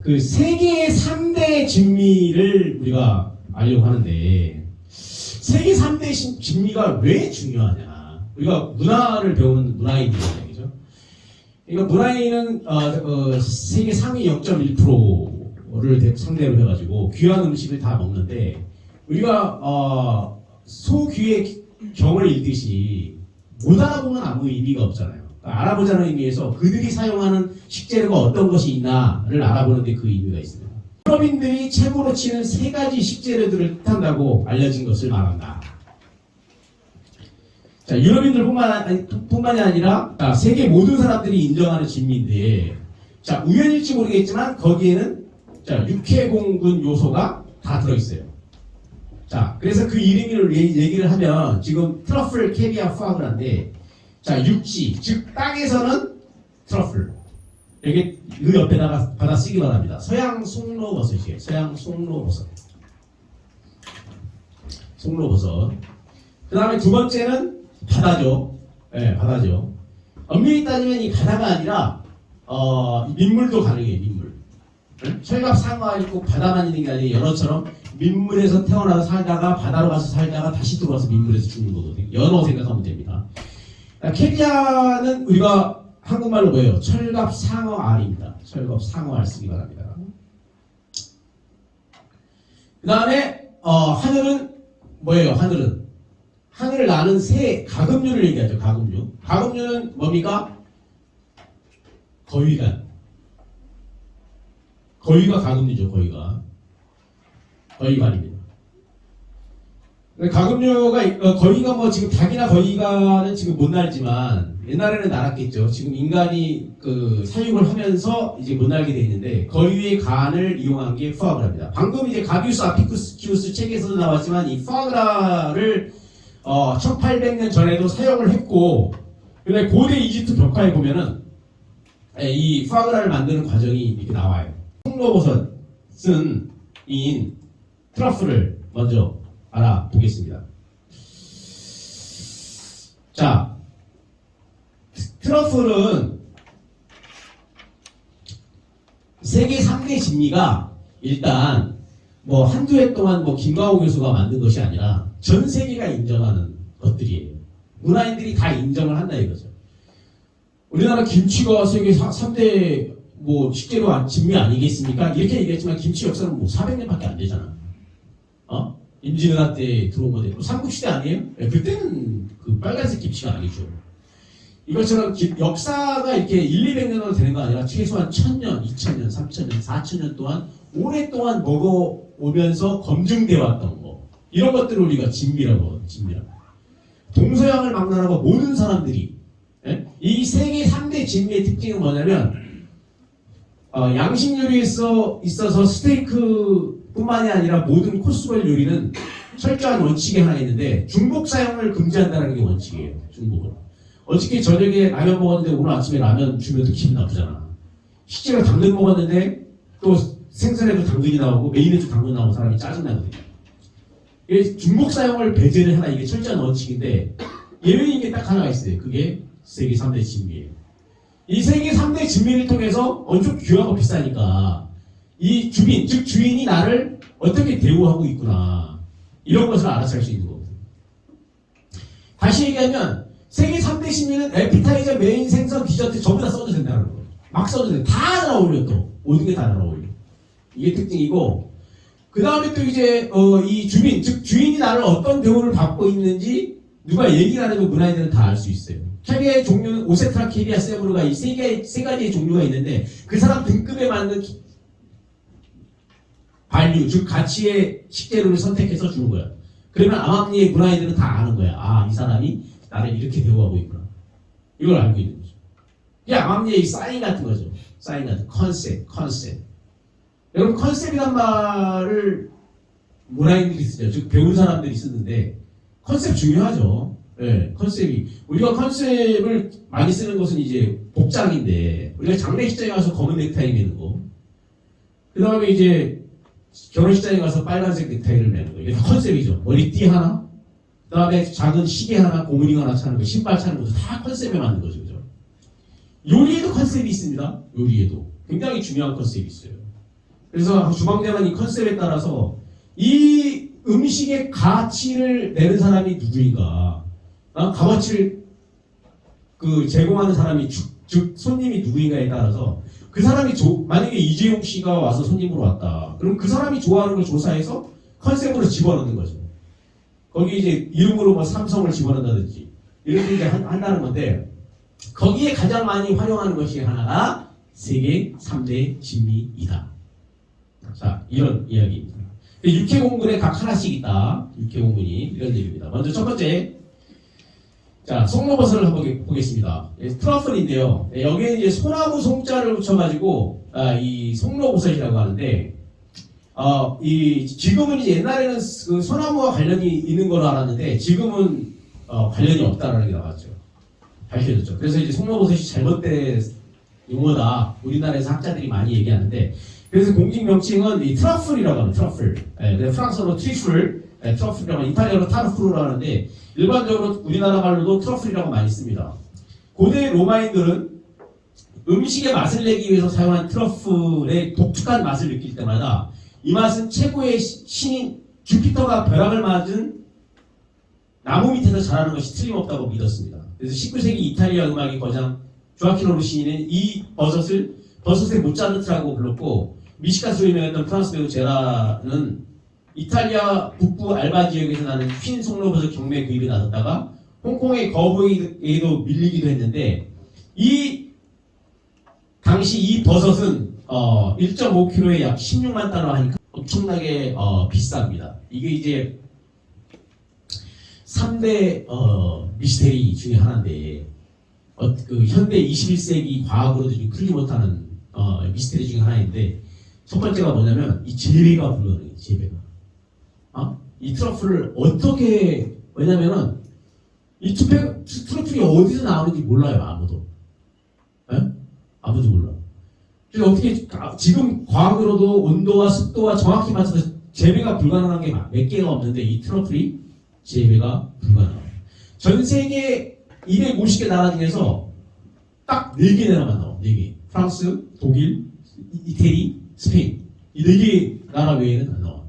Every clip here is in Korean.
그 세계의 3대 진미를 우리가 알려고 하는데 세계 3대 진미가 왜 중요하냐? 우리가 문화를 배우는 문화인이라는 얘기죠. 그러니까 문화인은 세계 상위 0.1%를 상대로 해가지고 귀한 음식을 다 먹는데 우리가 소귀의 경을 읽듯이 못 알아보면 아무 의미가 없잖아요. 그러니까 알아보자는 의미에서 그들이 사용하는 식재료가 어떤 것이 있나를 알아보는 데 그 의미가 있습니다. 유럽인들이 최고로 치는 3가지 식재료들을 뜻한다고 알려진 것을 말한다. 자, 유럽인들뿐만이 아니라 세계 모든 사람들이 인정하는 진미인데, 자, 우연일지 모르겠지만 거기에는 육해공군 요소가 다 들어있어요. 자, 그래서 그 이름을 얘기를 하면 지금 트러플, 캐비아, 푸아그라인데, 자, 육지, 즉 땅에서는 트러플. 여기 그 옆에다가 받아 쓰기 바랍니다. 서양 송로버섯이에요. 서양 송로버섯. 송로버섯. 그 다음에 두 번째는 바다죠. 네, 바다죠. 엄밀히 따지면 이 바다가 아니라 민물도 가능해요. 민물. 네? 철갑 상어가 있고 바다만 있는 게 아니라 연어처럼 민물에서 태어나서 살다가 바다로 가서 살다가 다시 들어와서 민물에서 죽는 거거든요. 연어 생각하면 됩니다. 캐비아는 우리가 한국말로 뭐예요? 철갑 상어 알입니다. 철갑 상어 알 쓰기 바랍니다. 그 다음에 하늘은 뭐예요? 하늘을 나는 새 가금류를 얘기하죠. 가금류. 가금류는 뭡니까? 거위간. 거위가 가금류죠. 거위간입니다. 가금류가 거위가 뭐 지금 닭이나 거위가는 지금 못 날지만 옛날에는 날았겠죠. 지금 인간이 그 사육을 하면서 이제 못 날게 돼 있는데 거위의 간을 이용한 게 푸아그라입니다. 방금 이제 가비우스 아피쿠스 책에서도 나왔지만 이 푸아그라를 1800년 전에도 사용을 했고, 근데 고대 이집트 벽화에 보면은 이 푸아그라를 만드는 과정이 이렇게 나와요. 송로버섯은 인 트러플을 먼저 알아보겠습니다. 자, 트러플은 세계 3대 진미가 일단 뭐 한두 해 동안 뭐 김광호 교수가 만든 것이 아니라 전 세계가 인정하는 것들이에요. 문화인들이 다 인정을 한다 이거죠. 우리나라 김치가 세계 3대 뭐 식재료 진미 아니겠습니까? 이렇게 얘기했지만 김치 역사는 뭐 400년밖에 안 되잖아. 임진왜란 때 들어온 건데 삼국시대 아니에요? 그때는 그 빨간색 김치가 아니죠. 이것처럼 역사가 이렇게 200년으로 되는 거 아니라 최소한 1000년, 2000년, 3000년, 4000년 동안 오랫동안 먹어오면서 검증돼 왔던 거, 이런 것들을 우리가 진미라고 하거든요. 진미라고. 동서양을 막론하고 모든 사람들이 이 세계 3대 진미의 특징은 뭐냐면 양식 요리에 있어서 스테이크 뿐만이 아니라 모든 코스별 요리는 철저한 원칙이 하나 있는데 중복 사용을 금지한다는 게 원칙이에요. 중복은. 어저께 저녁에 라면 먹었는데 오늘 아침에 라면 주면서 기분 나쁘잖아. 실제로 당근 먹었는데 또 생선에도 당근이 나오고 메인에도 당근 나오고 사람이 짜증나거든요. 중복 사용을 배제를 하나, 이게 철저한 원칙인데 예외인 게 딱 하나가 있어요. 그게 세계 3대 진미예요. 이 세계 3대 진미를 통해서 좀 귀하고 비싸니까 이 주민, 즉 주인이 나를 어떻게 대우하고 있구나, 이런 것을 알아챌 수 있는 거거든요. 다시 얘기하면 세계 3대 진미는 에피타이저, 메인, 생선, 디저트 전부 다 써도 된다는 거예요. 막 써도 돼. 다 잘 어울려. 또 모든 게 다 잘 어울려. 이게 특징이고, 그 다음에 또 이제 이 주민, 즉 주인이 나를 어떤 대우를 받고 있는지 누가 얘기를 안 해도 문화인들은 다 알 수 있어요. 캐비아의 종류는 오세트라, 캐비아, 세브르가 이 세 가지의 종류가 있는데 그 사람 등급에 맞는 발류, 즉 가치의 식재료를 선택해서 주는 거야. 그러면 암암리의 문화인들은 다 아는 거야. 아, 이 사람이 나를 이렇게 대우하고 있구나. 이걸 알고 있는 거죠. 이게 암암리의 사인 같은 거죠. 사인 같은 컨셉. 여러분, 컨셉이란 말을 문화인들이 쓰죠. 즉 배운 사람들이 쓰는데 컨셉 중요하죠. 네, 컨셉이. 우리가 컨셉을 많이 쓰는 것은 이제 복장인데, 우리가 장례식장에 가서 검은 넥타이 매는 거, 그 다음에 이제 결혼식장에 가서 빨간색 넥타이를 매는 거, 이게 다 컨셉이죠. 머리띠 하나, 그 다음에 작은 시계 하나, 고무링 하나 차는 거, 신발 차는 것도 다 컨셉에 맞는 거죠. 그죠? 요리에도 컨셉이 있습니다. 요리에도 굉장히 중요한 컨셉이 있어요. 그래서 주방장은 이 컨셉에 따라서 이 음식의 가치를 내는 사람이 누구인가, 값어치를 제공하는 사람이 즉 손님이 누구인가에 따라서 그 사람이 만약에 이재용 씨가 와서 손님으로 왔다. 그럼 그 사람이 좋아하는 걸 조사해서 컨셉으로 집어넣는 거죠. 거기 이제 이름으로 뭐 삼성을 집어넣는다든지 이렇게 이제 한다는 건데 거기에 가장 많이 활용하는 것이 하나가 세계 3대 진미이다. 자, 이런 이야기입니다. 육해공군에 각 하나씩 있다. 육해공군이 이런 얘기입니다. 먼저 첫 번째, 자, 송로버섯을 한번 보겠습니다. 트러플인데요. 여기에 이제 소나무 송자를 붙여가지고 이 송로버섯이라고 하는데, 지금은 이제 옛날에는 그 소나무와 관련이 있는 걸로 알았는데 지금은 관련이 없다라는 게 나왔죠. 밝혀졌죠. 그래서 이제 송로버섯이 잘못된 용어다. 우리나라에서 학자들이 많이 얘기하는데, 그래서 공식 명칭은 이 트러플이라고 합니다. 트러플. 프랑스어로 트리플, 트러플이라고 하면 이탈리아로 타르프르라고 하는데 일반적으로 우리나라 말로도 트러플이라고 많이 씁니다. 고대 로마인들은 음식의 맛을 내기 위해서 사용한 트러플의 독특한 맛을 느낄 때마다 이 맛은 최고의 신인 주피터가 벼락을 맞은 나무 밑에서 자라는 것이 틀림없다고 믿었습니다. 그래서 19세기 이탈리아 음악의 거장 조아키노 루시니는 이 버섯의 모차르트라고 불렀고, 미시카스로 유명했던 프랑스 배우 제라는 이탈리아 북부 알바 지역에서 나는 흰 송로버섯 경매 구입에 나섰다가 홍콩의 거부에도 밀리기도 했는데, 당시 이 버섯은 1.5kg에 약 16만 달러 하니까 엄청나게 비쌉니다. 이게 이제 3대 미스테리 중에 하나인데, 현대 21세기 과학으로도 좀 풀지 못하는 미스테리 중에 하나인데, 첫 번째가 뭐냐면 이 재배가 불가능해요. 재배가. 이 트러플을 어떻게, 왜냐면은 이 트러플이 어디서 나오는지 몰라요. 아무도. 아무도 몰라. 그래서 어떻게 지금 과학으로도 온도와 습도와 정확히 맞춰서 재배가 불가능한 게 몇 개가 없는데 이 트러플이 재배가 불가능해요. 전 세계 250개 나라 중에서 딱 4개나라만 나와. 4개. 프랑스, 독일, 이태리, 스페인. 이 4개 나라 외에는 안 나와.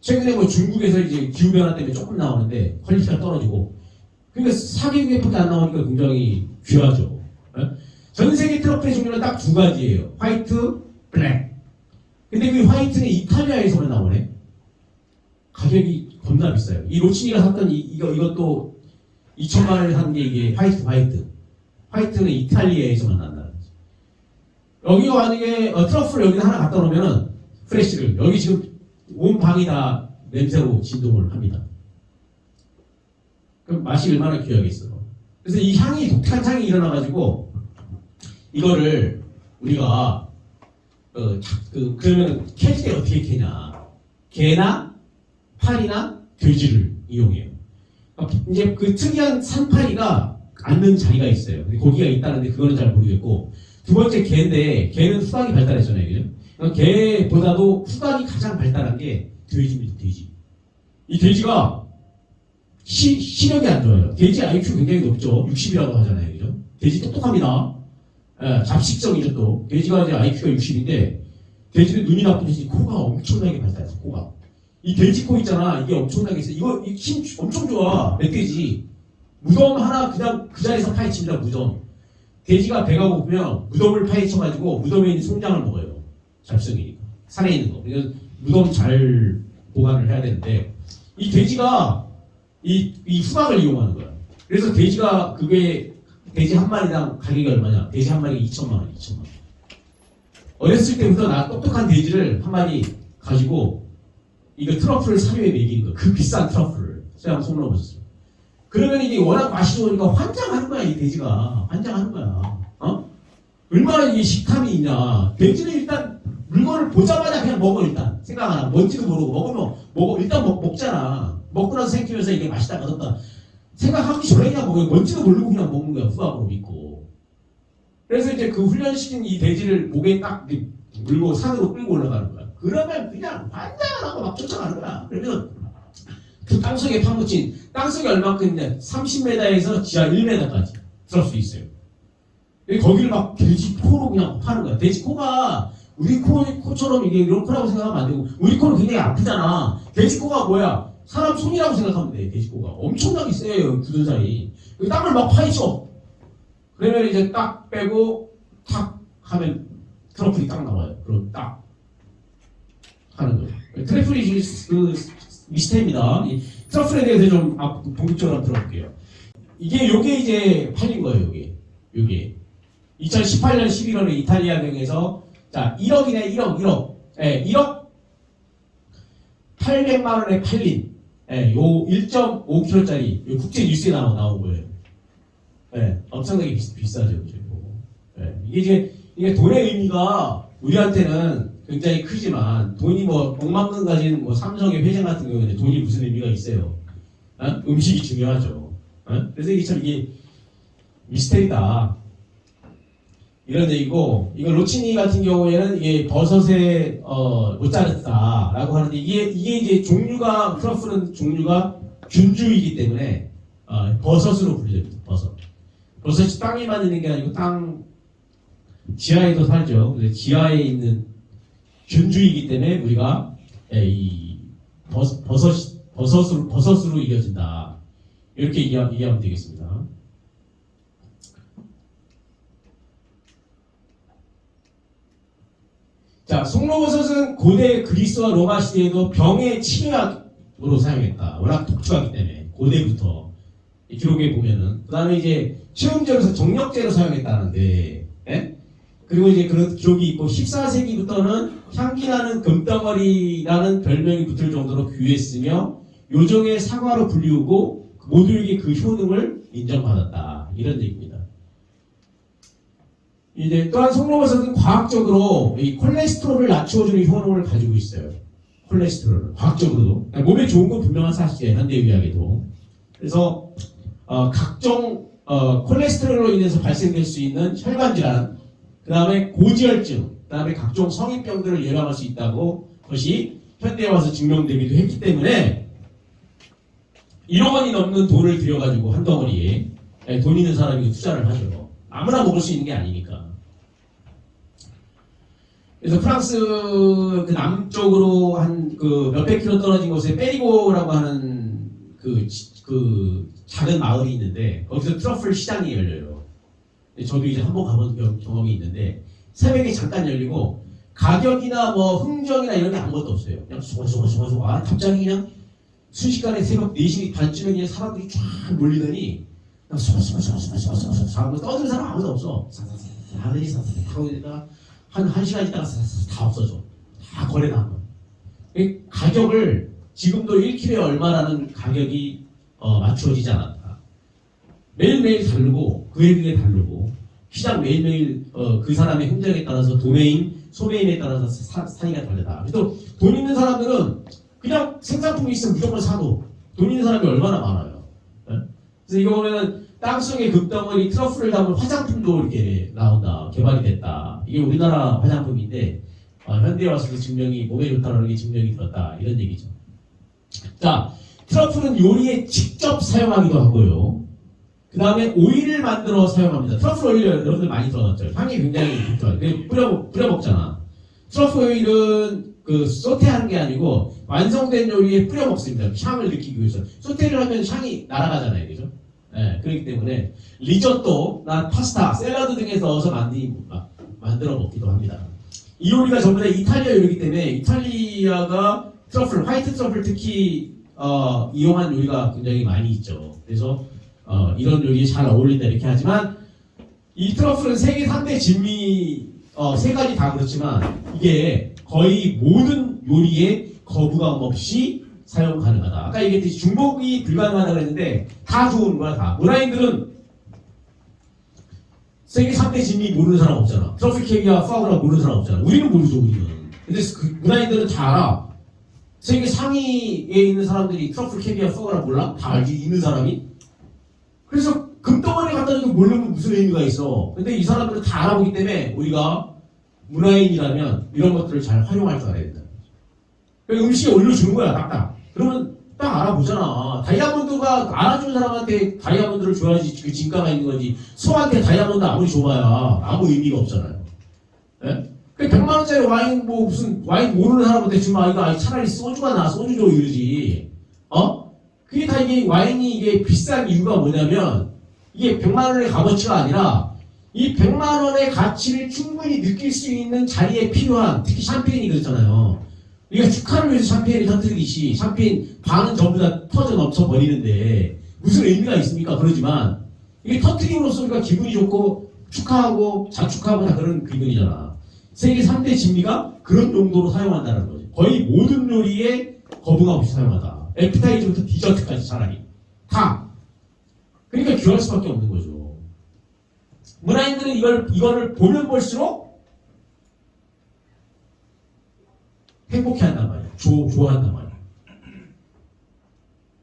최근에 뭐 중국에서 이제 기후변화 때문에 조금 나오는데 퀄리티가 떨어지고, 그러니까 4개국에밖에 안 나오니까 굉장히 귀하죠. 전 세계 트러플의 종류는 딱 2가지예요. 화이트, 블랙. 근데 그 화이트는 이탈리아에서만 나오네. 가격이 겁나 비싸요. 이 로치니가 샀던 이것도 2천만 원에 산 게 이게 화이트. 화이트는 이탈리아에서만 난다는 거지. 여기가 만약에 트러플을 여기다 하나 갖다 놓으면은 프레쉬를 여기 지금 온 방이 다 냄새로 진동을 합니다. 그럼 맛이 얼마나 귀하겠어. 그래서 이 향이 독특한 향이 일어나가지고 이거를 우리가 그러면 캘 때 어떻게 캐냐? 개나 파리나 돼지를 이용해요. 이제 그 특이한 산파리가 앉는 자리가 있어요. 고기가 있다는데 그거는 잘 모르겠고, 두 번째 개인데 개는 후각이 발달했잖아요. 그죠? 그러니까 개보다도 후각이 가장 발달한 게 돼지입니다. 돼지. 이 돼지가 시력이 안 좋아요. 돼지 IQ 굉장히 높죠. 60이라고 하잖아요. 그죠? 돼지 똑똑합니다. 잡식성이죠 또. 돼지가 이제 IQ가 60인데 돼지는 눈이 나쁜 대신 코가 엄청나게 발달해서 코가. 이 돼지코 있잖아. 이게 엄청나게 있어. 이거 힘 엄청 좋아. 멧돼지. 무덤 하나 그냥 그 자리에서 파헤칩니다. 무덤. 돼지가 배가 고프면 무덤을 파헤쳐가지고 무덤에 있는 송장을 먹어요. 잡성이니까. 산에 있는 거. 그래서 무덤 잘 보관을 해야 되는데 이 돼지가 이 후각을 이용하는 거야. 그래서 돼지가 그게 돼지 한 마리당 가격이 얼마냐? 돼지 한 마리가 2천만 원. 2천만 원. 어렸을 때부터 나 똑똑한 돼지를 한 마리 가지고 이거 트러플을 사료에 먹이는 거야. 그 비싼 트러플을. 제가 한번 손으로보셨어요. 그러면 이게 워낙 맛이 좋으니까 환장하는 거야. 이 돼지가. 환장하는 거야. 얼마나 이게 식탐이 있냐. 돼지는 일단 물건을 보자마자 그냥 먹어. 일단 생각 안 하고 뭔지도 모르고 먹어. 일단 먹잖아. 먹고 나서 생기면서 이게 맛있다 맛없다 생각하기 전에 그냥 먹어요. 뭔지도 모르고 그냥 먹는 거야. 후각으로 믿고. 그래서 이제 그 훈련시킨 이 돼지를 목에 딱 물고 산으로 끌고 올라가는 거야. 그러면 그냥 환장을 하고 막 쫓아가는 거야. 그러면 그 땅속에 파묻힌, 땅속에 얼마큼이냐? 30m에서 지하 1m까지 들을 수 있어요. 거기를 막 돼지 코로 그냥 파는 거야. 돼지 코가 우리 코처럼 이게 이런 코라고 생각하면 안 되고, 우리 코는 굉장히 아프잖아. 돼지코가 뭐야? 사람 손이라고 생각하면 돼. 돼지코가 엄청나게 세요. 굳은 살이. 그 땀을 막 파헤쳐. 그러면 이제 딱 빼고 탁 하면 트러플이 딱 나와요. 그럼 딱 하는 거예요. 트러플이 그 미스테입니다. 이 트러플에 대해서 좀 본격적으로 한번 들어볼게요. 요게 이제 팔린 거예요. 요게 2018년 11월에 이탈리아경에서 자 1억이네 1억. 예, 1억 800만 원에 팔린 요 1.5kg짜리 요 국제 뉴스에 나온 거예요. 예, 엄청나게 비싸죠. 예, 이게 돈의 의미가 우리한테는 굉장히 크지만 돈이 뭐 억만큼 가진 뭐 삼성의 회장 같은 경우에는 돈이 무슨 의미가 있어요? 음식이 중요하죠. 그래서 이게 미스테리다. 이런 얘기고, 이거 로치니 같은 경우에는 이게 버섯에 모짜르타라고 하는데 이게 이제 종류가 트러플은 종류가 균주이기 때문에 버섯으로 불립니다. 버섯이 땅에만 있는 게 아니고 땅 지하에도 살죠. 그래서 지하에 있는 균주이기 때문에 우리가 이 버섯으로 이겨진다. 이렇게 이해하면 되겠습니다. 자, 송로버섯은 고대 그리스와 로마 시대에도 병의 치료약으로 사용했다. 워낙 독특하기 때문에 고대부터 기록에 보면은 그 다음에 이제 체험제로서 정력제로 사용했다는데, 예? 그리고 이제 그런 기록이 있고 14세기부터는 향기나는 금덩어리라는 별명이 붙을 정도로 귀했으며 요정의 사과로 불리우고 모두에게 그 효능을 인정받았다. 이런 얘기입니다. 이제 또한 송로버섯은 과학적으로 이 콜레스테롤을 낮춰주는 효능을 가지고 있어요. 콜레스테롤을 과학적으로도 몸에 좋은 건 분명한 사실이에요. 현대의학에도. 그래서 각종 콜레스테롤로 인해서 발생될 수 있는 혈관 질환, 그 다음에 고지혈증, 그 다음에 각종 성인병들을 예방할 수 있다고 것이 현대에 와서 증명되기도 했기 때문에 1억 원이 넘는 돈을 들여가지고 한 덩어리에 돈 있는 사람이 투자를 하죠. 아무나 먹을 수 있는 게 아니니까. 그래서 프랑스 그 남쪽으로 한 그 몇백 킬로 떨어진 곳에 페리고라고 하는 그 작은 마을이 있는데 거기서 트러플 시장이 열려요. 저도 이제 한번 가본 경험이 있는데 새벽에 잠깐 열리고 가격이나 뭐 흥정이나 이런 게 아무것도 없어요. 그냥 소소소소소 갑자기 그냥 순식간에 새벽 4시 반쯤에 그냥 사람들이 쫙 몰리더니 그냥 소소소소소소소 하고 떠드는 사람 아무도 없어. 사람들이 하고 있다가 한 1시간 있다가 다 없어져. 다 거래다 한 번. 가격을 지금도 1kg에 얼마라는 가격이 맞추어지지 않았다. 매일매일 다르고 그 애들에 다르고 시장 매일매일 그 사람의 행정에 따라서 도매임, 소매임에 따라서 사이가 다르다. 그래서 돈 있는 사람들은 그냥 생산품이 있으면 무조건 사도 돈 있는 사람이 얼마나 많아요. 네? 그래서 이거 보면은 땅속의 금덩어리 트러플을 담은 화장품도 이렇게 나온다. 개발이 됐다. 이게 우리나라 화장품인데 현대에 와서도 증명이 몸에 좋다는 게 증명이 되었다. 이런 얘기죠. 자, 트러플은 요리에 직접 사용하기도 하고요. 그 다음에 오일을 만들어 사용합니다. 트러플 오일 여러분들 많이 들어봤죠? 향이 굉장히 좋아요. 뿌려 먹잖아. 트러플 오일은 그 소테하는 게 아니고 완성된 요리에 뿌려 먹습니다. 향을 느끼기 위해서. 소테를 하면 향이 날아가잖아요, 그죠? 네, 그렇기 때문에 리조또나 파스타, 샐러드 등에서 넣어서 만들어 먹기도 합니다. 이 요리가 전부 다 이탈리아 요리이기 때문에 이탈리아가 트러플, 화이트 트러플 특히 이용한 요리가 굉장히 많이 있죠. 그래서 이런 요리에 잘 어울린다 이렇게 하지만 이 트러플은 세계 3대 진미 세 가지 다 그렇지만 이게 거의 모든 요리에 거부감 없이 사용 가능하다. 아까 얘기했듯이 중복이 불가능하다고 했는데 다 좋은 거야 다. 문화인들은 세계 3대 진미 모르는 사람 없잖아. 트러플 캐비아, 파우라 모르는 사람 없잖아. 우리는 모르죠 우리는. 근데 그 문화인들은 다 알아. 세계 상위에 있는 사람들이 트러플 캐비아, 파우라 몰라? 다 알지 있는 사람이. 그래서 금덩어리 갖다 줘도 모르면 무슨 의미가 있어. 근데 이 사람들은 다 알아보기 때문에 우리가 문화인이라면 이런 것들을 잘 활용할 줄 알아야 된다. 음식에 올려주는 거야 딱딱. 그러면 딱 알아보잖아. 다이아몬드가 알아주는 사람한테 다이아몬드를 줘야지 그 진가가 있는 거지. 소한테 다이아몬드 아무리 줘봐야 아무 의미가 없잖아요. 네? 그 100만 원짜리 와인 뭐 무슨 와인 모르는 사람한테 주면 이거 차라리 소주가 나 소주 줘 이러지. 그게 다 이게 와인이 이게 비싼 이유가 뭐냐면 이게 100만 원의 값어치가 아니라 이 100만 원의 가치를 충분히 느낄 수 있는 자리에 필요한 특히 샴페인이 그렇잖아요. 우리가 축하를 위해서 샴페인을 터뜨리듯이 샴페인 반은 전부 다 터져 넘쳐 버리는데 무슨 의미가 있습니까? 그러지만 이게 터뜨림으로써 우리가 기분이 좋고 축하하고 자축하고 다 그런 기분이잖아. 세계 3대 진미가 그런 용도로 사용한다는 거지. 거의 모든 요리에 거부감 없이 사용하다. 에피타이저부터 디저트까지 차라리 다. 그러니까 귀할 수밖에 없는 거죠. 문화인들은 이거를 보면 볼수록 행복해한단 말이야. 좋아한단 말이야.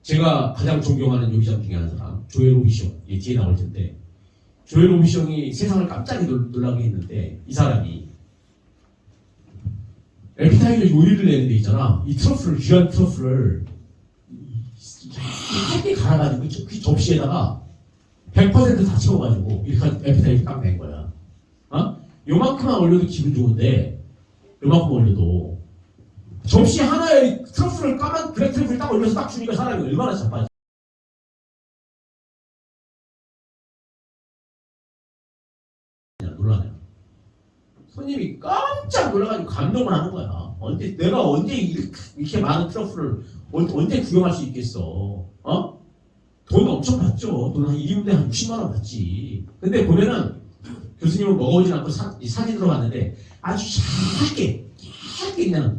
제가 가장 존경하는 요리사 중에 한 사람, 조엘 오비숑, 뒤에 나올 텐데, 조엘 오비숑이 세상을 깜짝 놀라게 했는데, 이 사람이 에피타이저 요리를 내는 데 있잖아. 이 트러플을, 귀한 트러플을 얇게 갈아가지고 그 접시에다가 100%다 채워가지고 이렇게 에피타이저 딱 낸 거야. 요만큼만 올려도 기분 좋은데 요만큼 올려도 접시 하나에 트러플을 까만 블랙 트러플을 딱 올려서 딱 주니까 사람이 얼마나 자빠져. 놀라냐. 손님이 깜짝 놀라가지고 감동을 하는 거야. 내가 언제 이렇게 많은 트러플을 언제 구경할 수 있겠어. 돈 엄청 받죠. 돈 한 1인분에 한 60만 원 받지. 근데 보면은 교수님은 먹어보진 않고 사진으로 봤는데 아주 얇게 그냥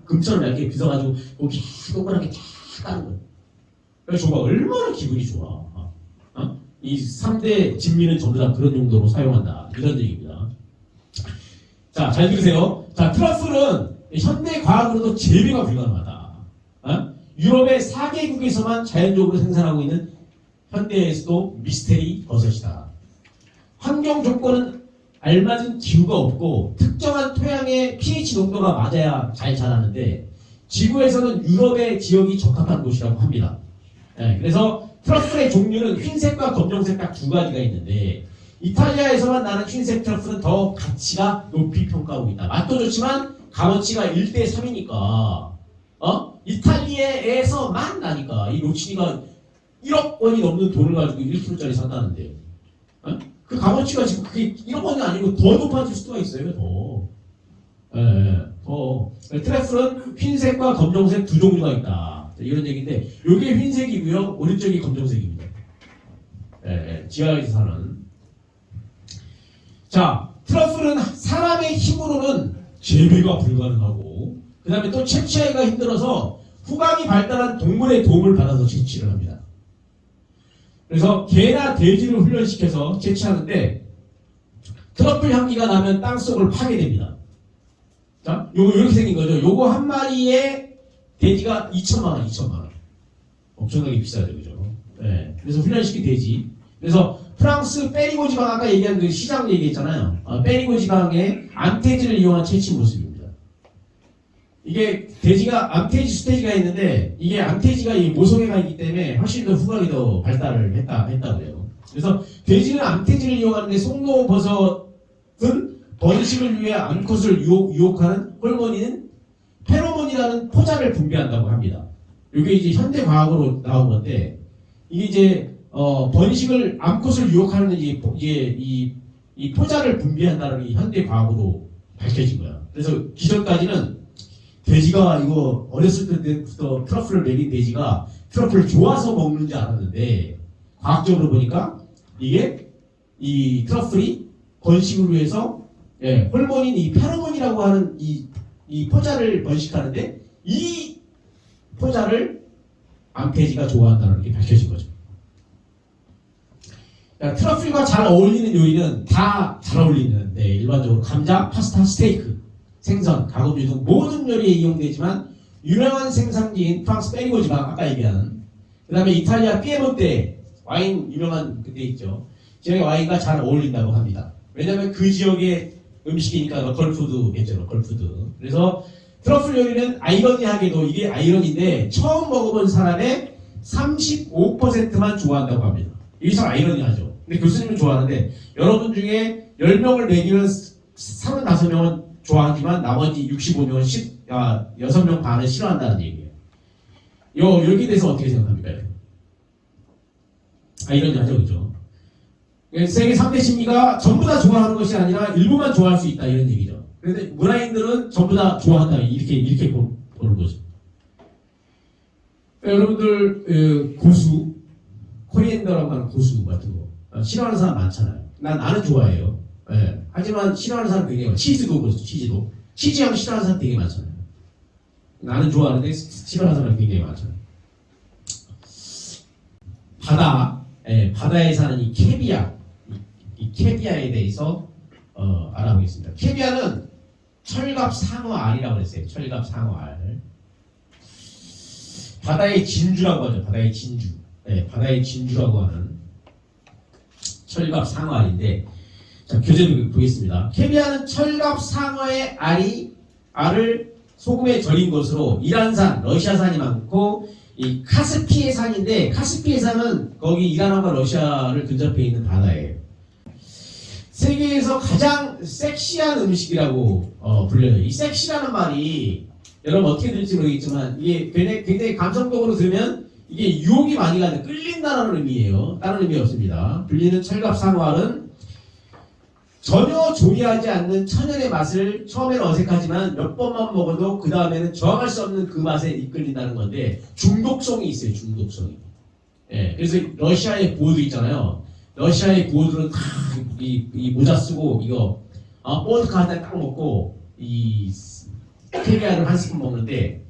금처럼 얇게 빗어가지고 거기 동그랗게 쫙 까는 거예요. 그래서 저가 얼마나 기분이 좋아. 이 3대 진미는 전부 다 그런 용도로 사용한다. 이런 얘기입니다. 자, 잘 들으세요. 자, 트러플은 현대 과학으로도 재배가 불가능하다. 유럽의 4개국에서만 자연적으로 생산하고 있는 현대에서도 미스테리 버섯이다. 환경 조건은 알맞은 기후가 없고 특정한 토양의 pH 농도가 맞아야 잘 자라는데 지구에서는 유럽의 지역이 적합한 곳이라고 합니다. 그래서 트러플의 종류는 흰색과 검정색 딱 두 가지가 있는데 이탈리아에서만 나는 흰색 트러플은 더 가치가 높이 평가하고 있다. 맛도 좋지만 값어치가 1대 3이니까 이탈리아에서만 나니까 이 로치니가 1억 원이 넘는 돈을 가지고 1kg짜리 산다는데 그 값어치가 지금 그게 1억 원이 아니고 더 높아질 수가 있어요. 더. 트러플은 흰색과 검정색 두 종류가 있다. 이런 얘기인데 이게 흰색이고요. 오른쪽이 검정색입니다. 지하에서 사는. 자, 트러플은 사람의 힘으로는 재배가 불가능하고 그 다음에 또 채취하기가 힘들어서 후각이 발달한 동물의 도움을 받아서 채취를 합니다. 그래서 개나 돼지를 훈련시켜서 채취하는데 트러플 향기가 나면 땅속을 파괴됩니다. 자, 요거 이렇게 생긴 거죠. 요거 한 마리에 돼지가 2천만 원. 엄청나게 비싸죠, 그죠? 그래서 훈련시킨 돼지. 그래서 프랑스 페리고 지방 아까 얘기한 그 시장 얘기했잖아요. 페리고 지방의 암태지를 이용한 채취 모습입니다. 이게 돼지가 암태지 수태지가 있는데 이게 암태지가 이 모성애가 있기 때문에 훨씬 더 후각이 더 발달을 했다고 해요. 그래서 돼지는 암태지를 이용하는데 송로버섯은 번식을 위해 암컷을 유혹하는 호르몬인 페로몬이라는 포자를 분비한다고 합니다. 이게 이제 현대 과학으로 나온 건데 이게 이제 번식을 암컷을 유혹하는 이 포자를 분비한다는 게 현대 과학으로 밝혀진 거야. 그래서 기존까지는 돼지가 이거 어렸을 때부터 트러플을 먹인 돼지가 트러플을 좋아서 먹는 줄 알았는데 과학적으로 보니까 이게 이 트러플이 번식을 위해서 호르몬인 이 페로몬이라고 하는 이 포자를 번식하는데 이 포자를 암돼지가 좋아한다는 게 밝혀진 거죠. 트러플과 잘 어울리는 요리는 다 잘 어울리는데 일반적으로 감자, 파스타, 스테이크, 생선, 가공류 등 모든 요리에 이용되지만 유명한 생산지인 프랑스 페리고 지방 아까 얘기한 그 다음에 이탈리아 피에몬테 와인 유명한 그데 있죠. 지역의 와인과 잘 어울린다고 합니다. 왜냐하면 그 지역의 음식이니까 로컬푸드겠죠. 로컬푸드. 그래서 트러플 요리는 아이러니하게도 이게 아이러니인데 처음 먹어본 사람의 35%만 좋아한다고 합니다. 이게 참 아이러니하죠. 근데 교수님은 좋아하는데 여러분 중에 10명을 먹이면 35명은 좋아하지만 나머지 65명은 6명 반은 싫어한다는 얘기예요. 여기에 대해서 어떻게 생각합니까? 이런 얘기 하죠, 그죠? 세계 3대 심리가 전부 다 좋아하는 것이 아니라 일부만 좋아할 수 있다, 이런 얘기죠. 그런데 문화인들은 전부 다 좋아한다, 이렇게 보는 거죠. 여러분들, 고수, 코리앤더라고 하는 고수 같은 거, 싫어하는 사람 많잖아요. 나는 좋아해요. 예. 하지만 싫어하는 사람 되게 많아요. 치즈도 그렇죠, 치즈도. 치즈하면 싫어하는 사람 되게 많잖아요. 나는 좋아하는데 싫어하는 사람이 굉장히 많잖아요. 바다에 사는 이 캐비아, 이 캐비아에 대해서 알아보겠습니다. 캐비아는 철갑 상어알이라고 그랬어요. 철갑 상어알. 바다의 진주라고 하죠. 바다의 진주. 바다의 진주라고 하는 철갑 상어알인데, 자, 교재를 보겠습니다. 캐비아는 철갑 상어의 알을 소금에 절인 것으로 이란산, 러시아산이 많고, 이 카스피해 산인데, 카스피해 산은 거기 이란과 러시아를 근접해 있는 바다예요. 세계에서 가장 섹시한 음식이라고 불려요. 이 섹시라는 말이 여러분 어떻게 들을지 모르겠지만 이게 굉장히 감성적으로 들으면 이게 유혹이 많이 가는, 끌린다는 의미예요. 다른 의미 없습니다. 불리는 철갑상어알은 전혀 조리하지 않는 천연의 맛을 처음에는 어색하지만 몇 번만 먹어도 그 다음에는 저항할 수 없는 그 맛에 이끌린다는 건데, 중독성이 있어요. 중독성이. 그래서 러시아의 구호도 있잖아요. 러시아의 구호들은 다 이 모자 쓰고 이거 보드카 한 잔 딱 먹고 이 캐비아를 한 스푼 먹는데,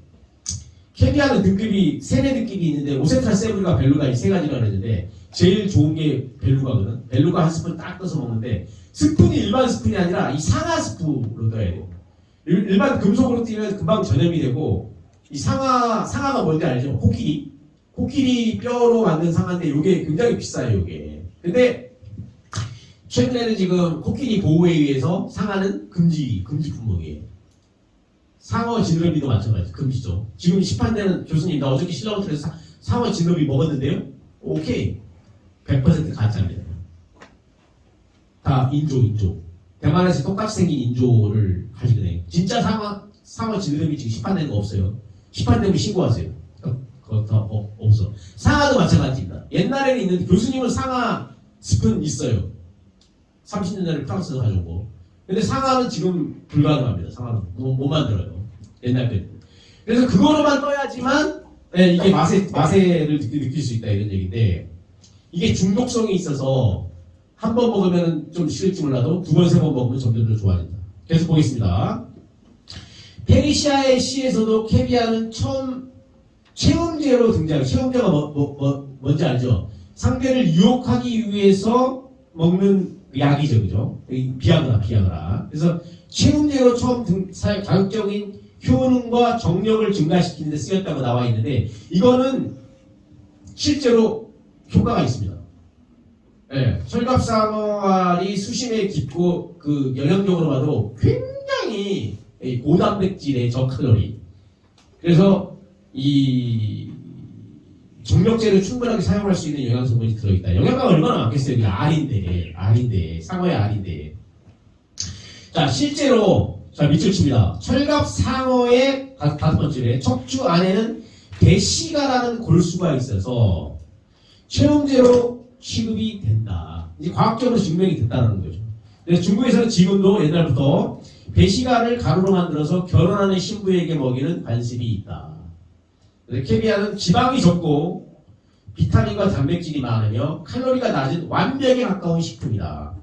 캐비아는 등급이 세네 등급이 있는데 오세탈, 세브리가, 벨루가 이 세 가지가 있는데 제일 좋은 게 벨루가거든. 벨루가 한 스푼 딱 떠서 먹는데 스푼이 일반 스푼이 아니라 이 상하 스푼으로 떠야 돼요. 일반 금속으로 띄면 금방 전염이 되고, 이 상하가 뭔지 알죠? 코끼리 뼈로 만든 상하인데 이게 굉장히 비싸요, 이게. 근데 최근에는 지금 코끼리 보호에 의해서 상하는 금지 품목이에요. 상어 진드러미도 마찬가지, 금지죠. 지금 시판되는 교수님, 나 어저께 실라우트에서 상어 진드러미 먹었는데요? 오케이. 100% 가짜입니다. 다 인조. 대만에서 똑같이 생긴 인조를 가지거든요. 진짜 상어 진드러미 지금 시판되는 거 없어요. 시판되면 신고하세요. 그거 다 없어. 상하도 마찬가지입니다. 옛날에는 있는데 교수님은 상하 스푼 있어요. 30년 전에 프랑스에서 가져오고. 근데 상하는 지금 불가능합니다. 상하는 못 만들어요. 옛날 때. 그래서 그거로만 떠야지만 이게 맛을 느낄 수 있다, 이런 얘기인데, 이게 중독성이 있어서 한 번 먹으면 좀 싫을지 몰라도 두 번, 세 번 먹으면 점점 더 좋아진다. 계속 보겠습니다. 페르시아의 시에서도 캐비아는 처음 체험제로 등장해요. 체험제가 뭔지 알죠? 상대를 유혹하기 위해서 먹는 약이죠, 그죠? 비아그라. 그래서 체험제로 처음 자극적인 효능과 정력을 증가시키는 데 쓰였다고 나와 있는데, 이거는 실제로 효과가 있습니다. 철갑상어알이 수심에 깊고 그 영양적으로 봐도 굉장히 고단백질의 저칼로리. 그래서 이 정력제를 충분하게 사용할 수 있는 영양성분이 들어있다. 영양가가 얼마나 많겠어요? 이게 알인데, 상어의 알인데. 자, 실제로, 밑줄 칩니다. 철갑상어의 다섯 번째에 척추 안에는 배시가라는 골수가 있어서 체험제로 취급이 된다. 이제 과학적으로 증명이 됐다는 거죠. 그래서 중국에서는 지금도 옛날부터 배시가를 가루로 만들어서 결혼하는 신부에게 먹이는 관습이 있다. 캐비아는 지방이 적고 비타민과 단백질이 많으며 칼로리가 낮은 완벽에 가까운 식품이다.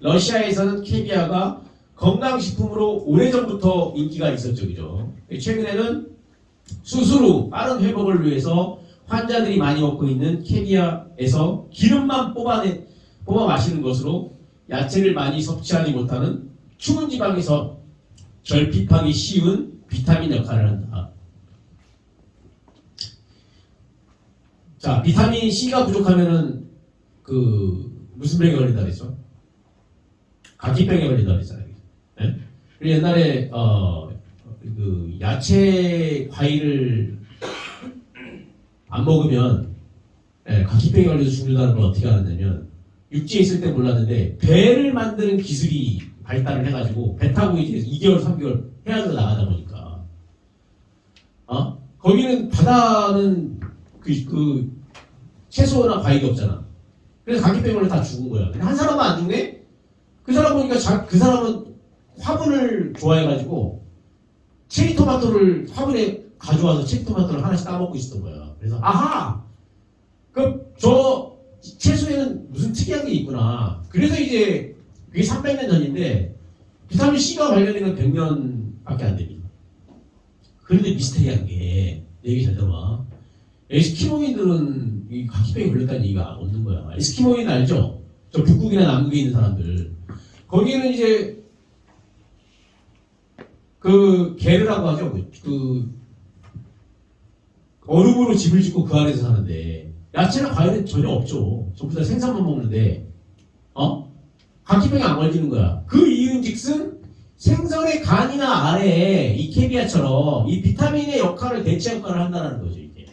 러시아에서는 캐비아가 건강식품으로 오래전부터 인기가 있었죠, 그죠? 최근에는 수술 후 빠른 회복을 위해서 환자들이 많이 먹고 있는 캐비아에서 기름만 뽑아 마시는 것으로 야채를 많이 섭취하지 못하는 추운 지방에서 결핍하기 쉬운 비타민 역할을 한다. 자, 비타민 C가 부족하면은 무슨 병에 걸린다 그랬죠? 각기병에 걸린다 그랬잖아요. 네? 그리고 옛날에 야채 과일을 안 먹으면 각기병에 걸려서 죽는다는 걸 어떻게 알았냐면, 육지에 있을 때 몰랐는데 배를 만드는 기술이 발달을 해가지고 배 타고 이제 2개월, 3개월 해안으로 나가다 보니까 거기는 바다는 그 채소나 과일이 없잖아. 그래서 감기병으로 다 죽은 거야. 근데 한 사람은 안 죽네? 그 사람 보니까 그 사람은 화분을 좋아해가지고 체리토마토를 화분에 가져와서 체리토마토를 하나씩 따먹고 있었던 거야. 그래서 아하! 저 채소에는 무슨 특이한 게 있구나. 그래서 이제 그게 300년 전인데 비타민 C가 발견된 건 100년밖에 안 됩니다. 그런데 미스테리한 게 내 얘기 잘 들어봐. 에스키모인들은 이 감기병에 걸렸다는 얘기가 없는 거야. 에스키모인 알죠? 저 북극이나 남극에 있는 사람들. 거기는 이제 그 게르라고 하죠. 그 얼음으로 집을 짓고 그 안에서 사는데 야채나 과일은 전혀 없죠. 전부 다 생선만 먹는데 감기병이 안 걸리는 거야. 그 이유인즉슨 생선의 간이나 알에 이 캐비아처럼 이 비타민의 역할을 대체 역할을 한다는 거죠. 이게.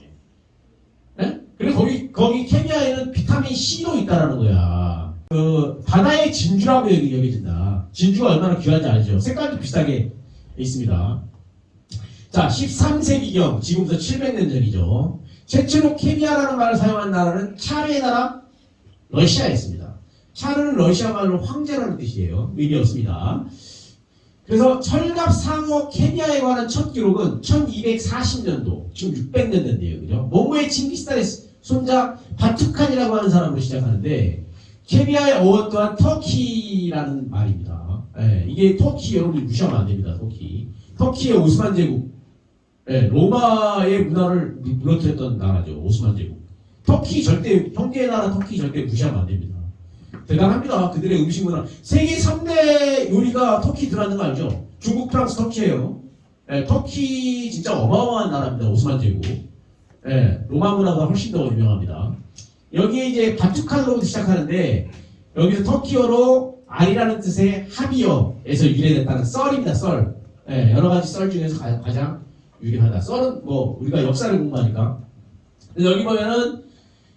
네? 그리고 거기 캐비아에는 비타민 C도 있다라는 거야. 그 바다의 진주라고 여겨진다. 진주가 얼마나 귀한지 알죠? 색깔도 비슷하게 있습니다. 자, 13세기경, 지금부터 700년 전이죠. 최초로 캐비아라는 말을 사용한 나라는 차르의 나라, 러시아였습니다. 차르는 러시아 말로 황제라는 뜻이에요. 의미 없습니다. 그래서 철갑상어 캐비아에 관한 첫 기록은 1240년도, 지금 600년 된대요. 그죠? 몽고의 칭기스탄의 손자 바투칸이라고 하는 사람으로 시작하는데, 캐비아의 어원 또한 터키라는 말입니다. 예, 이게 터키, 여러분이 무시하면 안 됩니다. 터키의 오스만 제국, 예, 로마의 문화를 무너뜨렸던 나라죠. 오스만 제국. 터키 절대, 형제의 나라 터키 절대 무시하면 안 됩니다. 대단합니다. 그들의 음식 문화. 세계 3대 요리가 터키 들어가는 거 알죠? 중국, 프랑스, 터키예요. 예, 터키 진짜 어마어마한 나라입니다. 오스만 제국. 예, 로마 문화보다 훨씬 더 유명합니다. 여기에 이제 바투칸으로부터 시작하는데 여기서 터키어로 알이라는 뜻의 하비어에서 유래됐다는 썰입니다. 썰. 예, 여러 가지 썰 중에서 가장 유리하다. 썰은 뭐 우리가 역사를 공부하니까. 여기 보면은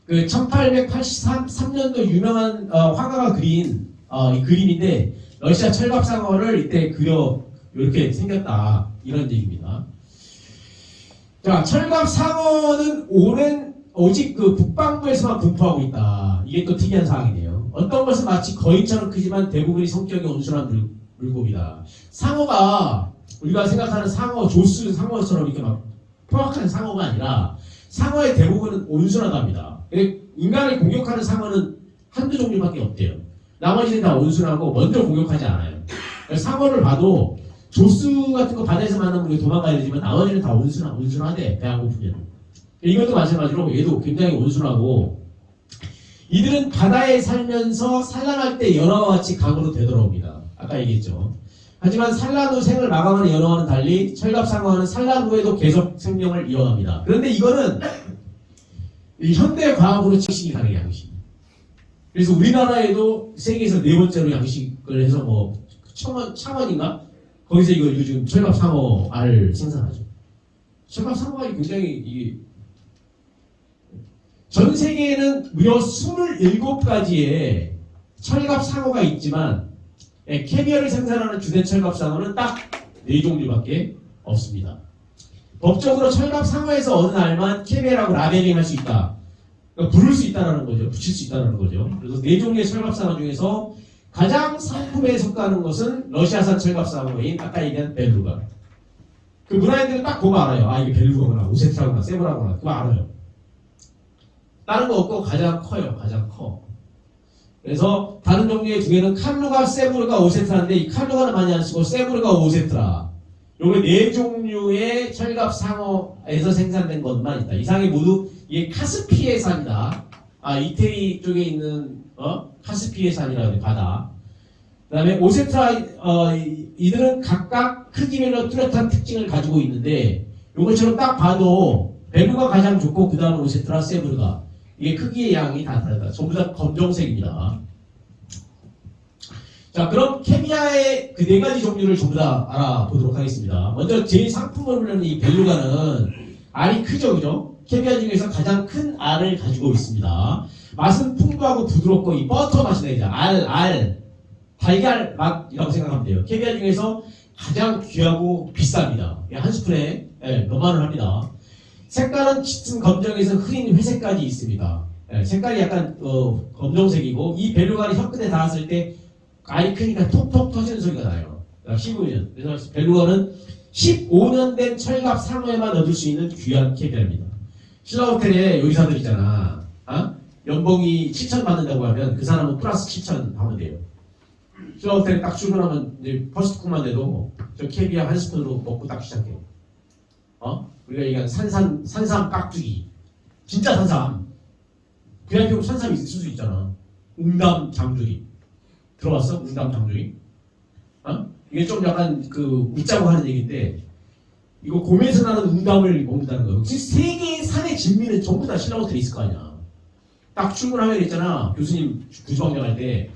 그 1883년도 유명한 화가가 그린 이 그림인데 러시아 철갑상어를 이때 그려 이렇게 생겼다 이런 얘기입니다. 자, 철갑상어는 오직 그 북반구에서만 분포하고 있다. 이게 또 특이한 사항이네요. 어떤 것은 마치 거인처럼 크지만 대부분이 성격이 온순한 물고기다. 상어가 우리가 생각하는 상어, 조스 상어처럼 이렇게 막 포악한 상어가 아니라 상어의 대부분은 온순하답니다. 인간을 공격하는 상어는 한두 종류밖에 없대요. 나머지는 다 온순하고 먼저 공격하지 않아요. 상어를 봐도 조스 같은 거 바다에서 만나면 우리가 도망가야 되지만 나머지는 다 온순하대. 배 안 고프면. 이것도 마찬가지로 얘도 굉장히 온순하고 이들은 바다에 살면서 산란할 때 연어와 같이 강으로 되돌아옵니다. 아까 얘기했죠. 하지만 산란 후 생을 마감하는 연어와는 달리 철갑상어는 산란 후에도 계속 생명을 이어갑니다. 그런데 이거는 현대 과학으로 증식이 가능해요. 양식. 그래서 우리나라에도 세계에서 4번째로 양식을 해서 뭐 창원인가? 거기서 이거 요즘 철갑상어 알을 생산하죠. 철갑상어가 굉장히 전 세계에는 무려 27가지의 철갑상어가 있지만 캐비어를 생산하는 주된 철갑상어는 딱 4종류밖에 없습니다. 법적으로 철갑상어에서 어느 알만 캐비어라고 라벨링 할 수 있다. 그러니까 부를 수 있다는 거죠. 붙일 수 있다는 거죠. 그래서 4종류의 철갑상어 중에서 가장 상품에 속하는 것은 러시아산 철갑상어인 아까 얘기한 벨루가. 그 문화인들은 딱 보고 알아요. 아, 이게 벨루가구나, 오세트라구나, 세브라구나. 그거 알아요. 다른 거 없고 가장 커요. 가장 커. 그래서 다른 종류의 중에는 칼루가, 세브르가, 오세트라인데 이 칼루가는 많이 안 쓰고 세브르가, 오세트라. 요게 4종류의 철갑상어에서 생산된 것만 있다. 이상이 모두 이게 카스피해 산이다. 아, 이태리 쪽에 있는 카스피해 산이라고 해요. 바다. 그 다음에 오세트라 이들은 각각 크기별로 뚜렷한 특징을 가지고 있는데 요것처럼 딱 봐도 벨루가 가장 좋고 그 다음에 오세트라, 세브르가 이게 크기의 양이 다 다르다. 전부 다 검정색입니다. 자, 그럼 캐비아의 그 4가지 종류를 전부 다 알아보도록 하겠습니다. 먼저 제일 상품을 부르는 이 벨루가는 알이 크죠, 그죠? 캐비아 중에서 가장 큰 알을 가지고 있습니다. 맛은 풍부하고 부드럽고 이 버터 맛이 나죠. 달걀 맛이라고 생각하면 돼요. 캐비아 중에서 가장 귀하고 비쌉니다. 한 스푼에 몇만 원 합니다. 색깔은 짙은 검정에서 흐린 회색까지 있습니다. 색깔이 약간 검정색이고 이 벨루가를 혀끝에 닿았을 때 알이 크니까 톡톡 터지는 소리가 나요. 씹으면. 그래서 벨루가는 15년 된 철갑 상어에만 얻을 수 있는 귀한 캐비아입니다. 신라호텔에 요리사들 있잖아. 연봉이 7천 받는다고 하면 그 사람은 플러스 7천 하면 돼요. 신라호텔에 딱 출근하면 이제 퍼스트쿡만 돼도 저 캐비아 한 스푼으로 먹고 딱 시작해. 우리가 얘기하는 산삼 깍두기. 진짜 산삼. 그냥 좀 산삼이 있을 수 있잖아. 웅담 장조림. 들어봤어? 웅담 장조림? 이게 좀 약간 웃자고 하는 얘기인데 이거 곰에서 나는 웅담을 먹는다는 거예요. 세계의 산의 진미는 전부 다 신라호텔에 있을 거 아니야. 딱 출근하면 있잖아. 교수님 구주방장 할 때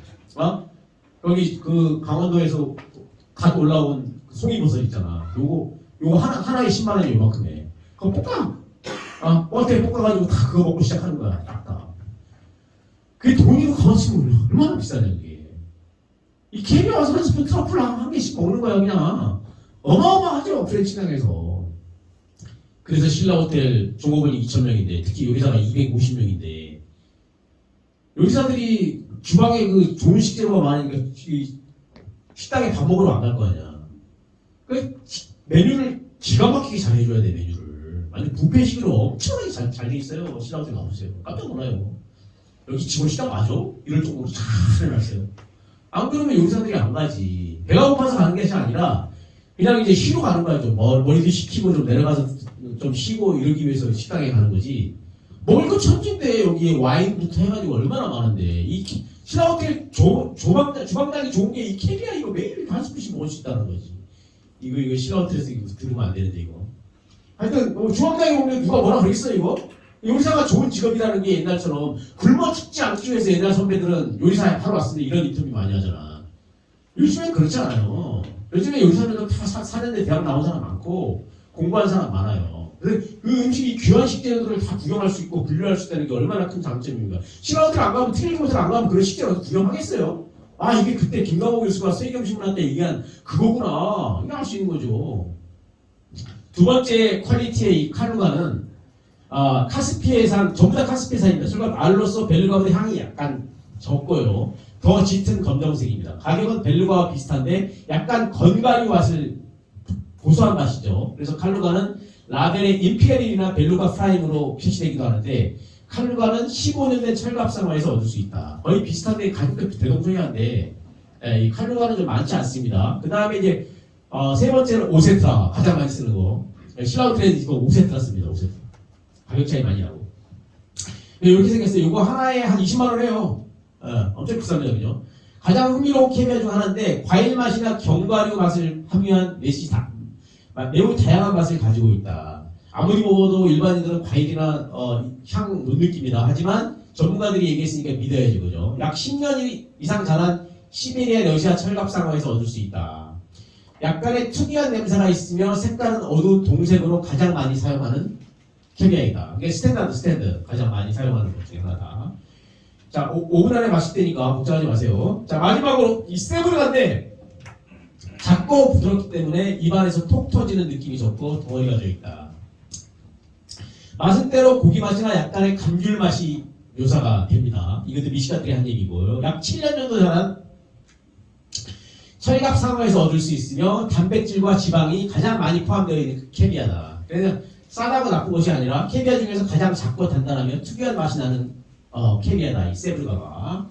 여기 강원도에서 갓 올라온 송이버섯 있잖아. 요거 하나에 10만 원이 요만큼 해. 그거 볶아. 버터에 볶아가지고 다 그거 먹고 시작하는 거야. 딱딱. 그게 돈이고 가만치면 얼마나 비싸냐 이게. 이 캐비아 와서 한 스푼 트러플 한 개씩 먹는 거야 그냥. 어마어마하죠 프렌치 시장에서. 그래서 신라호텔 종업원이 2,000명인데 특히 요리사가 250명인데 요리사들이 주방에 좋은 식재료가 많으니까 식당에 밥 먹으러 안 갈 거 아니야. 메뉴를 기가 막히게 잘 해줘야 돼 메뉴를. 완전 뷔페식으로 엄청나게 잘 돼 있어요. 신라호텔 가보세요. 깜짝 놀라요. 여기 직원 식당 맞아? 이럴 정도로 잘 해놨어요. 안 그러면 요리사들이 안 가지. 배가 고파서 가는 게 아니라 그냥 이제 쉬러 가는 거야. 좀 머리도 식히고 좀 내려가서 좀 쉬고 이러기 위해서 식당에 가는 거지. 먹을 거 천진데 여기에 와인부터 해가지고 얼마나 많은데 이 신라호텔 주방장이 좋은 게 이 캐비아 이거 매일 한 스푼씩 먹을 수 있다는 거지. 이거 신라호텔에서 이거 들으면 안 되는데 이거. 하여튼 주방장이 오면 누가 뭐라 그러겠어 이거? 요리사가 좋은 직업이라는 게 옛날처럼 굶어 죽지 않기 위해서 옛날 선배들은 요리사 하러 왔을 때 이런 인터뷰 많이 하잖아. 요즘엔 그렇지 않아요. 요즘에 요리사들은 다 사는데 대학 나온 사람 많고 공부한 사람 많아요. 그 음식이 귀한 식재료들을 다 구경할 수 있고 분류할 수 있다는 게 얼마나 큰 장점입니까? 신라호텔 안 가면 트레이닝 호텔 안 가면 그런 식재료 구경하겠어요? 이게 그때 김강호 교수가 세계음식문화 때 얘기한 그거구나. 이게 알 수 있는 거죠. 두 번째 퀄리티의 이 칼루가는 카스피해산, 전부 다 카스피해산입니다. 설마 알로서 벨루가보다 향이 약간 적고요. 더 짙은 검정색입니다. 가격은 벨루가와 비슷한데 약간 건가류 맛을 고소한 맛이죠. 그래서 칼루가는 라벨의 임페리얼이나 벨루가 프라임으로 표시되기도 하는데 칼루가는 15년 된 철갑상어에서 얻을 수 있다. 거의 비슷한데 가격도 대동소이한데 이 칼루가는 좀 많지 않습니다. 그 다음에 이제 세 번째는 오세트라, 가장 많이 쓰는 거. 신라호텔에서 이거 오세트라 씁니다. 오세트라. 가격 차이 많이 나고. 이렇게 생겼어요. 이거 하나에 한 20만 원 해요. 엄청 비쌉니다. 그죠? 가장 흥미로운 캐비아 중 하나인데 과일 맛이나 견과류 맛을 함유한 매우 다양한 맛을 가지고 있다. 아무리 먹어도 일반인들은 과일이나 향 못 느낍니다. 하지만 전문가들이 얘기했으니까 믿어야지. 그죠? 약 10년 이상 자란 시베리아 러시아 철갑상어에서 얻을 수 있다. 약간의 특이한 냄새가 있으며 색깔은 어두운 동색으로 가장 많이 사용하는 캐비아이다. 이게 스탠드 가장 많이 사용하는 것 중에 하나다. 자, 5분 안에 마실 때니까 걱정하지 마세요. 자, 마지막으로 이 세브르가인데 작고 부드럽기 때문에 입안에서 톡 터지는 느낌이 적고 덩어리가 들어있다. 맛은 때로 고기 맛이나 약간의 감귤 맛이 묘사가 됩니다. 이것도 미시간들이 한 얘기고요. 약 7년 정도 자란 철갑상어에서 얻을 수 있으며 단백질과 지방이 가장 많이 포함되어 있는 캐비아다. 그래서 싸다고 나쁜 것이 아니라 캐비아 중에서 가장 작고 단단하며 특유한 맛이 나는 캐비아다. 이 세브르가가.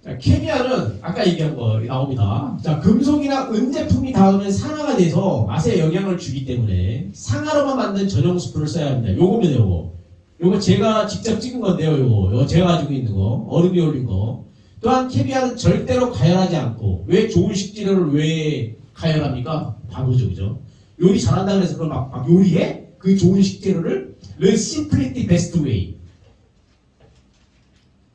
자, 캐비아는 아까 얘기한 거 나옵니다. 자, 금속이나 은제품이 닿으면 상하가 돼서 맛에 영향을 주기 때문에 상하로만 만든 전용 스푼을 써야 합니다. 요겁니다. 요거 제가 직접 찍은 건데요. 요거 제가 가지고 있는 거, 얼음이 올린 거. 또한 캐비아는 절대로 가열하지 않고, 왜 좋은 식재료를 왜 가열합니까? 바보죠, 그죠? 요리 잘한다 그래서 그걸 막 요리해? 그 좋은 식재료를 The Simplicity Best Way.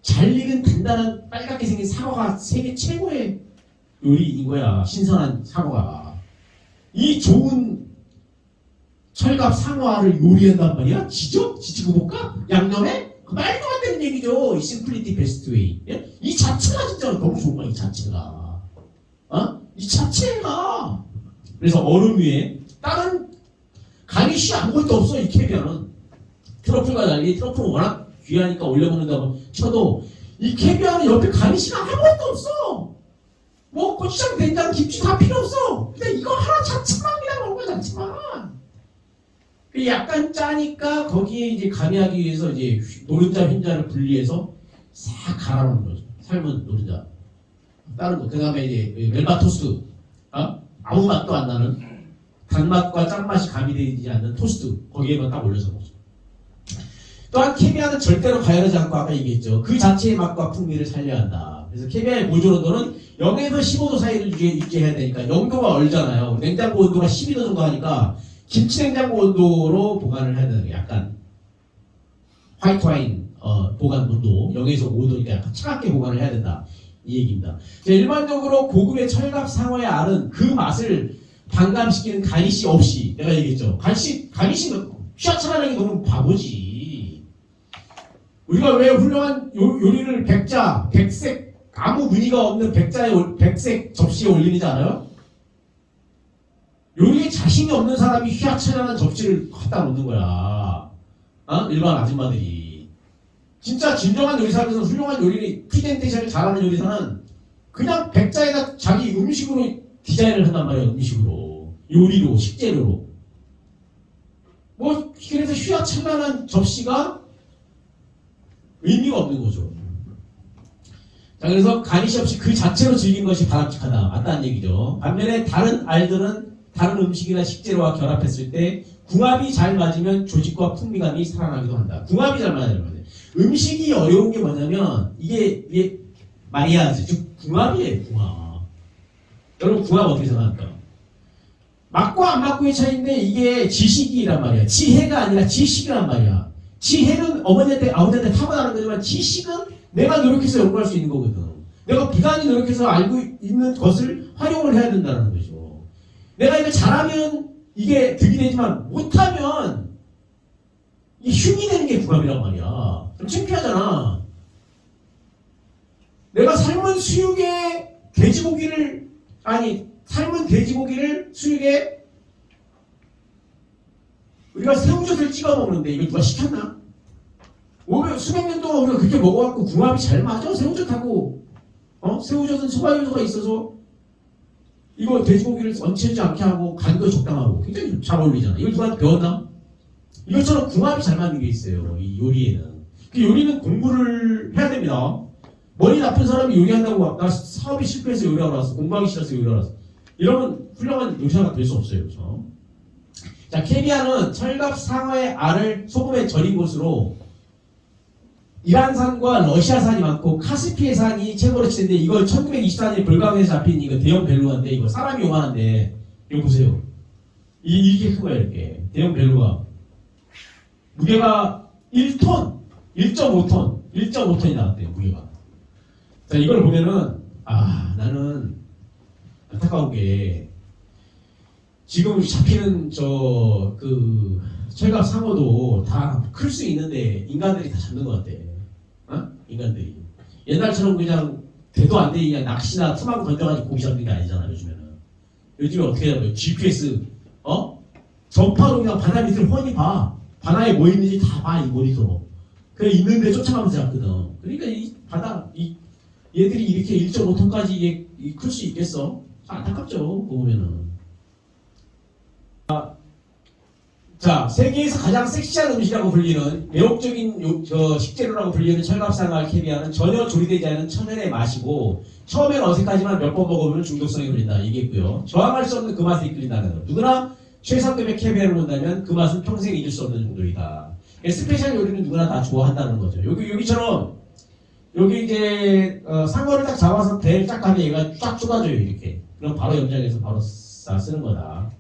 잘 익은 단단한 빨갛게 생긴 사과가 세계 최고의 요리인 거야. 신선한 사과가. 이 좋은 철갑 상어를 요리한단 말이야? 지지고 볶아? 양념해? 그 말도 안 되는 얘기죠. 이 심플리티 베스트 웨이. 예? 이 자체가 진짜 너무 좋은 거야. 이 자체가. 이 자체가. 그래서 얼음 위에 다른 가니쉬 아무것도 없어. 이 캐비어는. 트러플과 달리 트러플은 워낙 귀하니까 올려먹는다고 쳐도 이 캐비어는 옆에 가니쉬가 아무것도 없어. 뭐 고추장, 된장, 김치 다 필요 없어. 근데 이거 하나 자체만 그냥 먹는 거야. 자체만. 약간 짜니까 거기에 이제 가미하기 위해서 이제 노른자, 흰자를 분리해서 싹 갈아놓는 거죠. 삶은 노른자. 다른 거. 그 다음에 이제 멜바 토스트. 아무 맛도 안 나는 단맛과 짠맛이 가미되지 않는 토스트. 거기에만 딱 올려서 먹죠. 또한 캐비아는 절대로 가열하지 않고 아까 얘기했죠. 그 자체의 맛과 풍미를 살려야 한다. 그래서 캐비아의 보존 온도는 0에서 15도 사이를 유지해야 되니까 0도가 얼잖아요. 냉장고 온도가 12도 정도 하니까 김치 냉장고 온도로 보관을 해야 되는 게 약간 화이트 와인 보관 온도 0에서 5도니까 약간 차갑게 보관을 해야 된다. 이 얘기입니다. 일반적으로 고급의 철갑 상어의 알은 그 맛을 반감시키는 가니쉬 없이 내가 얘기했죠. 가니쉬는 휘하차라는 게 너무 바보지. 우리가 왜 훌륭한 요리를 백색 아무 무늬가 없는 백색 접시에 올리는지 알아요? 요리에 자신이 없는 사람이 휘하차라는 접시를 갖다 놓는 거야. 일반 아줌마들이. 진짜 진정한 요리사에서 훌륭한 요리, 프리젠테이션을 잘하는 요리사는 그냥 백자에다 자기 음식으로 디자인을 한단 말이야. 음식으로. 요리로, 식재료로. 뭐 그래서 휘하찬란한 접시가 의미가 없는 거죠. 자, 그래서 가니쉬 없이 그 자체로 즐긴 것이 바람직하다. 맞다는 얘기죠. 반면에 다른 알들은 다른 음식이나 식재료와 결합했을 때 궁합이 잘 맞으면 조직과 풍미감이 살아나기도 한다. 궁합이 잘 맞아야 돼요. 음식이 어려운 게 뭐냐면 이게 마리아지, 즉 궁합이에요. 궁합. 여러분 궁합 어떻게 생각할까요? 맞고 안 맞고의 차이인데 이게 지식이란 말이야. 지혜가 아니라 지식이란 말이야. 지혜는 어머니한테 아버지한테 타고나는 거지만 지식은 내가 노력해서 연구할 수 있는 거거든. 내가 부단히 노력해서 알고 있는 것을 활용을 해야 된다는 거죠. 내가 이거 잘하면 이게 득이 되지만 못하면 이 흉이 되는 게 궁합이란 말이야. 좀 창피하잖아. 내가 삶은 돼지고기를 수육에 우리가 새우젓을 찍어 먹는데 이거 누가 시켰나? 수백 년 동안 우리가 그렇게 먹어갖고 궁합이 잘 맞아. 새우젓하고 새우젓은 소화 요소가 있어서 이거 돼지고기를 얹히지 않게 하고 간도 적당하고 굉장히 잘 어울리잖아. 이걸 누가 배웠나? 이것처럼 궁합이 잘 맞는 게 있어요. 이 요리에는. 그 요리는 공부를 해야 됩니다. 머리 나쁜 사람이 요리한다고 나 사업이 실패해서 요리하러 왔어. 공부하기 싫어서 요리하러 왔어. 이러면 훌륭한 요리사가 될 수 없어요. 그렇죠? 자, 캐비아는 철갑 상어의 알을 소금에 절인 곳으로 이란산과 러시아산이 많고 카스피해산이 최고로 치는데 이걸 1924년에 불가항에서 잡힌 이거 대형 벨루가인데 이거 사람이 요만한데 이거 보세요. 이렇게 큰 거야. 이렇게 대형 벨루가 무게가 1톤 1.5톤이 나왔대요. 무게가. 자, 이걸 보면은 나는 안타까운 게 지금 잡히는 철갑 상어도 다 클 수 있는데 인간들이 다 잡는 것 같아. 인간들이. 옛날처럼 그냥 대도 안 돼. 그냥 낚시나 투망 던져가지고 고기 잡는 게 아니잖아. 요즘에 어떻게 잡아요? GPS 전파로 그냥 바다 밑을 훤히 봐. 바다에 뭐 있는지 다 봐. 이 모니터로. 그래 있는데 쫓아가면서 잡거든. 그러니까 이 바다 얘들이 이렇게 1.5톤까지 클 수 있겠어? 안타깝죠. 그거 보면은. 자, 세계에서 가장 섹시한 음식이라고 불리는 매혹적인 식재료라고 불리는 철갑상어알 캐비아는 전혀 조리되지 않은 천연의 맛이고 처음엔 어색하지만 몇 번 먹어보면 중독성이 걸린다 얘기했고요. 저항할 수 없는 그 맛을 이끌린다는 거. 누구나 최상급의 캐비아를 본다면 그 맛은 평생 잊을 수 없는 정도이다. 스페셜 요리는 누구나 다 좋아한다는 거죠. 여기처럼 여기 이제 상어를 딱 잡아서 배를 딱 가면 얘가 쫙 쏟아져요. 이렇게. 그럼 바로 염장해서 바로 쓰는 거다.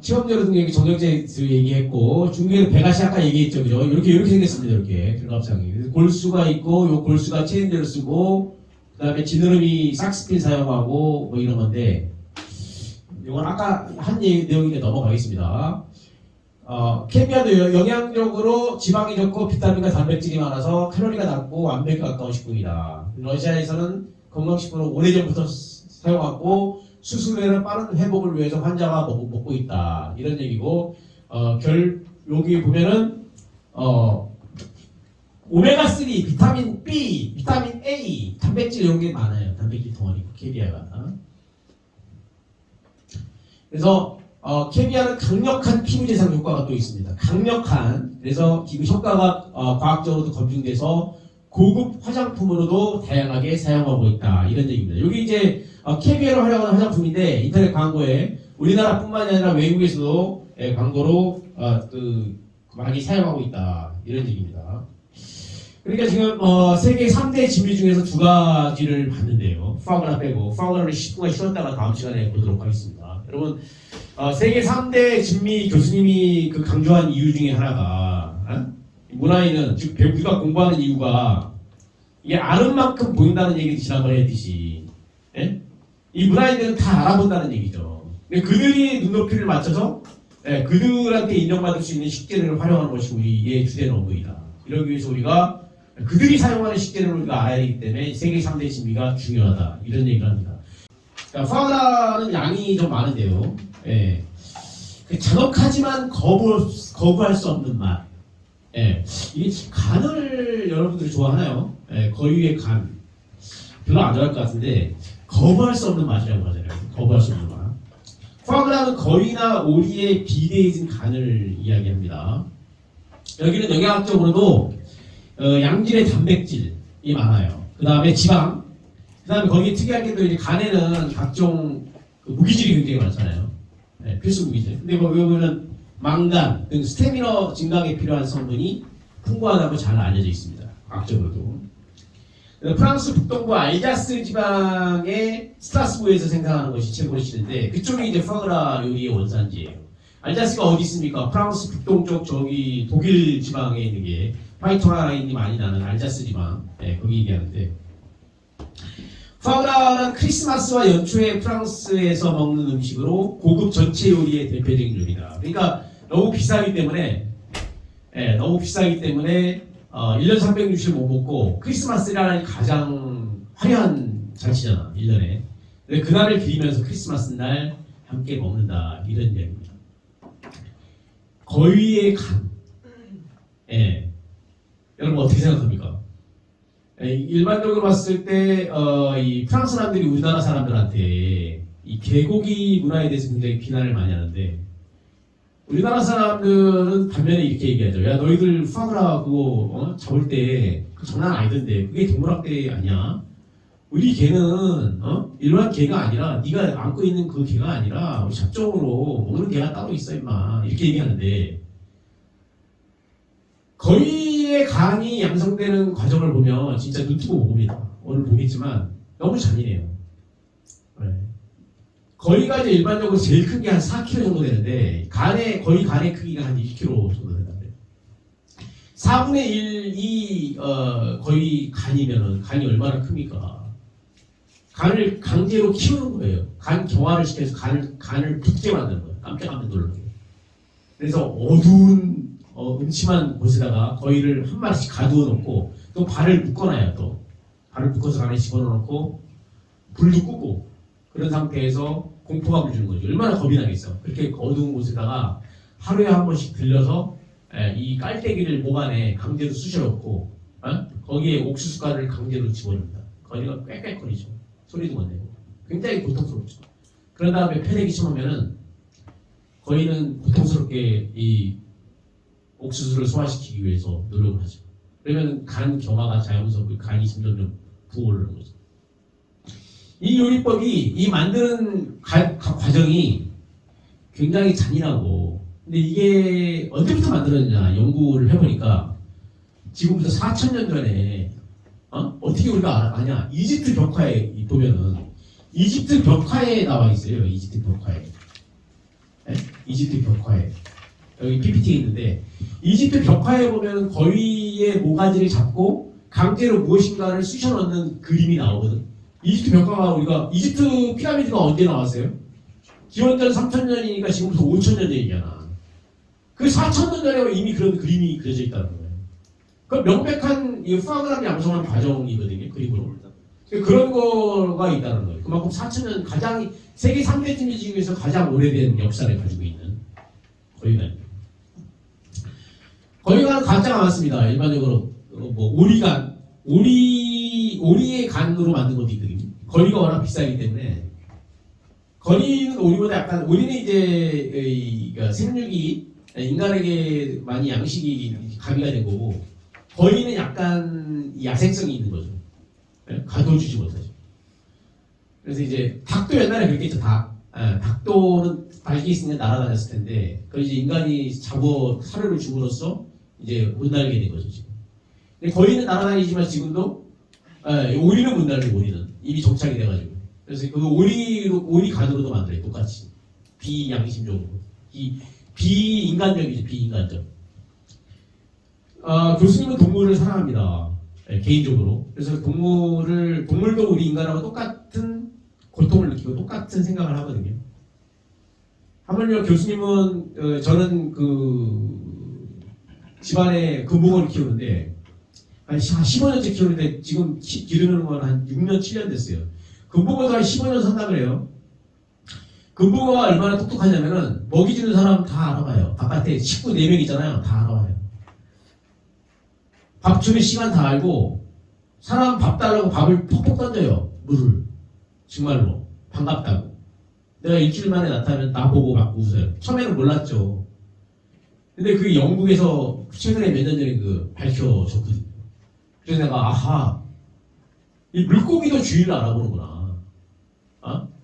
체험제로 등 얘기 정형제 얘기했고 중국에는 배가시 아까 얘기했죠, 그죠? 이렇게 생겼습니다, 이렇게 들갑상이. 그래서 골수가 있고 요 골수가 체인제로 쓰고 그다음에 지느러미 삭스핀 사용하고 뭐 이런 건데 이건 아까 한 내용인데 넘어가겠습니다. 케미아도 영양적으로 지방이 적고 비타민과 단백질이 많아서 칼로리가 낮고 완벽에 가까운 식품이다. 러시아에서는 건강식품을 오래전부터 사용하고 수술 후에는 빠른 회복을 위해서 환자가 먹고 있다. 이런 얘기고 여기 보면은 오메가3, 비타민 B, 비타민 A, 단백질 이런 게 많아요. 단백질 덩어리 케비아가. 그래서 케비아는 강력한 피부 재생 효과가 또 있습니다. 강력한. 그래서 지금 효과가 과학적으로도 검증돼서 고급 화장품으로도 다양하게 사용하고 있다. 이런 얘기입니다. 여기 이제 케비아로 활용하는 화장품인데 인터넷 광고에 우리나라뿐만이 아니라 외국에서도 광고로 많이 사용하고 있다. 이런 얘기입니다. 그러니까 지금 세계 3대 진미 중에서 두 가지를 봤는데요. 파그라 빼고 파그라를 10분간 쉬었다가 다음 시간에 보도록 하겠습니다. 여러분 세계 3대 진미 교수님이 강조한 이유 중에 하나가 문화인은 즉 우리가 공부하는 이유가 이게 아는 만큼 보인다는 얘기를 지난번에 했듯이 이 문화인들은 다 알아본다는 얘기죠. 근데 그들이 눈높이를 맞춰서 그들한테 인정받을 수 있는 식재료를 활용하는 것이 우리의 주된 업무이다. 이러기 위해서 우리가 그들이 사용하는 식재료를 우리가 알아야 하기 때문에 세계 3대 진미가 중요하다. 이런 얘기를 합니다. 그러니까 파우라는 양이 좀 많은데요. 잔혹하지만 거부할 수 없는 맛. 이게 간을 여러분들이 좋아하나요? 거위의 간. 별로 안 좋아할 것 같은데 거부할 수 없는 맛이라고 하잖아요. 거부할 수 없는 맛. 파우라는 거위나 오리의 비대해진 간을 이야기합니다. 여기는 영양학적으로도 양질의 단백질이 많아요. 그 다음에 지방, 그 다음에 거기에 특이한 게 또 이제 간에는 각종 무기질이 굉장히 많잖아요. 필수 무기질. 근데 거기 보면은 망간 등 스태미너 증강에 필요한 성분이 풍부하다고 잘 알려져 있습니다. 과학적으로도. 프랑스 북동부 알자스 지방의 스트라스부에서 생산하는 것이 최고로 치는데 그쪽이 이제 파그라 요리의 원산지예요. 알자스가 어디 있습니까? 프랑스 북동쪽 저기 독일 지방에 있는 게 화이트 라인이 많이 나는 알자스 지방, 거기 얘기하는데 파우라는 크리스마스와 연초에 프랑스에서 먹는 음식으로 고급 전체 요리의 대표적인 요리다. 그러니까 너무 비싸기 때문에 1년 360일 못 먹고 크리스마스라는 가장 화려한 잔치잖아, 1년에. 근데 그날을 기리면서 크리스마스 날 함께 먹는다. 이런 얘기입니다. 거위의 간. 여러분 어떻게 생각합니까? 일반적으로 봤을 때 이 프랑스 사람들이 우리나라 사람들한테 이 개고기 문화에 대해서 굉장히 비난을 많이 하는데 우리나라 사람들은 반면에 이렇게 얘기하죠. 야 너희들 파그라 그거 잡을 때 그 장난 아니던데 그게 동물학대 아니야? 우리 개는 일반 개가 아니라 네가 안고 있는 그 개가 아니라 우리 잡종으로 먹는 개가 따로 있어 임마 이렇게 얘기하는데 거위의 간이 양성되는 과정을 보면 진짜 눈 뜨고 봅니다. 오늘 보겠지만 너무 잔인해요. 거위가 이제 일반적으로 제일 큰 게 한 4kg 정도 되는데 거위 간의 크기가 한 1kg 정도 된다고요. 4분의 1이 거위 간이면은 간이 얼마나 큽니까? 간을 강제로 키우는 거예요. 간 경화를 시켜서 간을 붙게 만드는 거예요. 깜짝깜짝 놀라게. 그래서 어두운 음침한 곳에다가 거위를 한 마리씩 가두어 놓고 또 발을 묶어놔요. 또 발을 묶어서 안에 집어넣고 불도 끄고 그런 상태에서 공포감을 주는 거죠. 얼마나 겁이 나겠어. 그렇게 어두운 곳에다가 하루에 한 번씩 들려서 이 깔때기를 목 안에 강제로 쑤셔놓고 거기에 옥수수 가루를 강제로 집어넣는다. 거위가 꽥꽥거리죠. 소리도 못 내고 굉장히 고통스럽죠. 그런 다음에 패대기 심으면은 거위는 고통스럽게 이 옥수수를 소화시키기 위해서 노력을 하죠. 그러면 간 경화가 자연스럽게 간이 점점 부어오르는 거죠. 이 요리법이 이 만드는 과정이 굉장히 잔인하고 근데 이게 언제부터 만들어졌냐 연구를 해보니까 지금부터 4,000년 전에 어떻게 우리가 아냐 이집트 벽화에 보면은 이집트 벽화에 나와 있어요. 이집트 벽화에 이집트 벽화에 여기 PPT에 있는데 이집트 벽화에 보면 거위의 모가지를 잡고 강제로 무엇인가를 쑤셔 넣는 그림이 나오거든. 이집트 벽화가 우리가 이집트 피라미드가 언제 나왔어요? 기원전 3,000년이니까 지금부터 5,000년 전이잖아. 그 4,000년 전에 이미 그런 그림이 그려져 있다는 거예요. 그 명백한 이 푸아그라를 양성한 과정이거든요. 그림으로. 그런 거가 있다는 거예요. 그만큼 4,000년 가장 세계 3대 팀 중에서 가장 오래된 역사를 가지고 있는 거위간입니다. 거위간은 가짜가 많습니다. 일반적으로 뭐 오리의 간으로 만든 것도 있거든요. 거위가 워낙 비싸기 때문에 거위는 오리보다 약간 오리는 이제 그러니까 생육이 인간에게 많이 양식이 가미가 된 거고 거위는 약간 야생성이 있는 거죠. 가둬주지 못하죠. 그래서 이제 닭도 옛날에 그렇게 했죠. 닭도는 날개 있으면 날아다녔을 텐데 그걸 이제 인간이 잡어 사료를 줌으로써 이제 못 날게 된 거죠. 지금. 근데 거위는 날아다니지만 지금도 오리는 못 날리고 오리는 이미 정착이 돼가지고 그래서 그 오리 간으로도 만들어요. 똑같이 비양심적으로 비인간적이죠. 비인간적. 교수님은 동물을 사랑합니다. 개인적으로. 그래서 동물도 우리 인간하고 똑같은 고통을 느끼고 똑같은 생각을 하거든요. 하물며 교수님은 저는 그 집안에 금붕어를 키우는데 한 15년째 키우는데 지금 기르는 건 한 6년 7년 됐어요. 금붕어도 한 15년 산다 그래요. 금붕어가 얼마나 똑똑하냐면은 먹이 주는 사람 다 알아봐요. 바깥에 식구 4명 있잖아요. 다 알아봐요. 밥 주는 시간 다 알고 사람 밥 달라고 밥을 퍽퍽 던져요. 물을. 정말로 반갑다고. 내가 일주일 만에 나타나면 나보고 막 웃어요. 처음에는 몰랐죠. 근데 그게 영국에서 최근에 몇 년 전에 밝혀졌거든요. 그래서 내가 아하 이 물고기도 주의를 알아보는구나.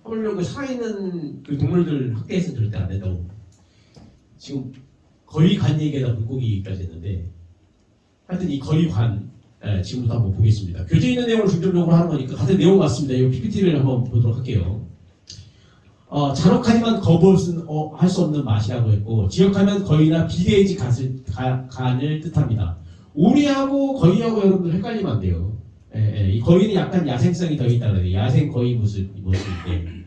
하물며 그 살아있는 그 동물들 학대해서는 절대 안 된다고. 지금 거위간 얘기에다 물고기까지 했는데 하여튼 이 거위관 지금부터 한번 보겠습니다. 교재에 있는 내용을 중점적으로 하는 거니까 같은 내용 같습니다. 이 PPT를 한번 보도록 할게요. 잔혹하지만 거부할 수 없는 맛이라고 했고 지역하면 거위나 비돼지 간을 뜻합니다. 오리하고 거위하고 여러분들 헷갈리면 안 돼요. 이 거위는 약간 야생성이 더 있다고 해요. 야생 거위 모습인데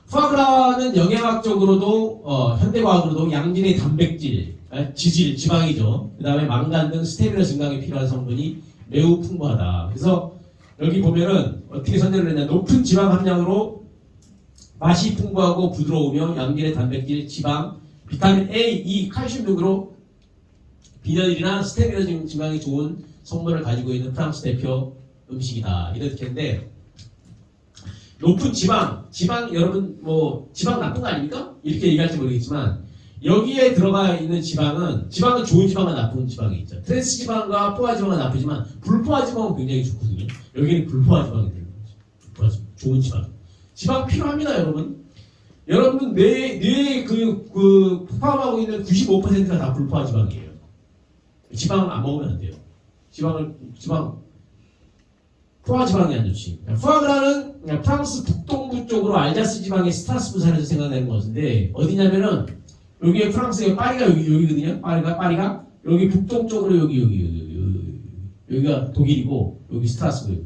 푸아그라는 영양학적으로도 현대과학으로도 양질의 단백질, 지질, 지방이죠. 그 다음에 망간 등 스테미너 증강에 필요한 성분이 매우 풍부하다. 그래서 여기 보면은 어떻게 선정을 했냐. 높은 지방 함량으로 맛이 풍부하고 부드러우며 양질의 단백질, 지방, 비타민 A, E, 칼슘 등으로 비너일이나 스테미너 증강이 좋은 성분을 가지고 있는 프랑스 대표 음식이다. 이렇게 했는데 높은 지방 여러분 뭐 지방 나쁜 거 아닙니까? 이렇게 얘기할지 모르겠지만 여기에 들어가 있는 지방은 좋은 지방과 나쁜 지방이 있죠. 트랜스 지방과 포화 지방은 나쁘지만 불포화 지방은 굉장히 좋거든요. 여기는 불포화 지방이 되는 거죠. 불포화 지방, 좋은 지방. 지방 필요합니다, 여러분. 여러분 뇌에 포함하고 있는 95%가 다 불포화 지방이에요. 지방 안 먹으면 안 돼요. 포화 지방이 안 좋지. 푸아그라는 프랑스 북동부 쪽으로 알자스 지방의 스트라스부산에서 생각나는 것인데 어디냐면은 여기에 프랑스의 파리가 여기거든요. 파리가 여기 북동쪽으로 여기가 독일이고 여기 스트라스부르고.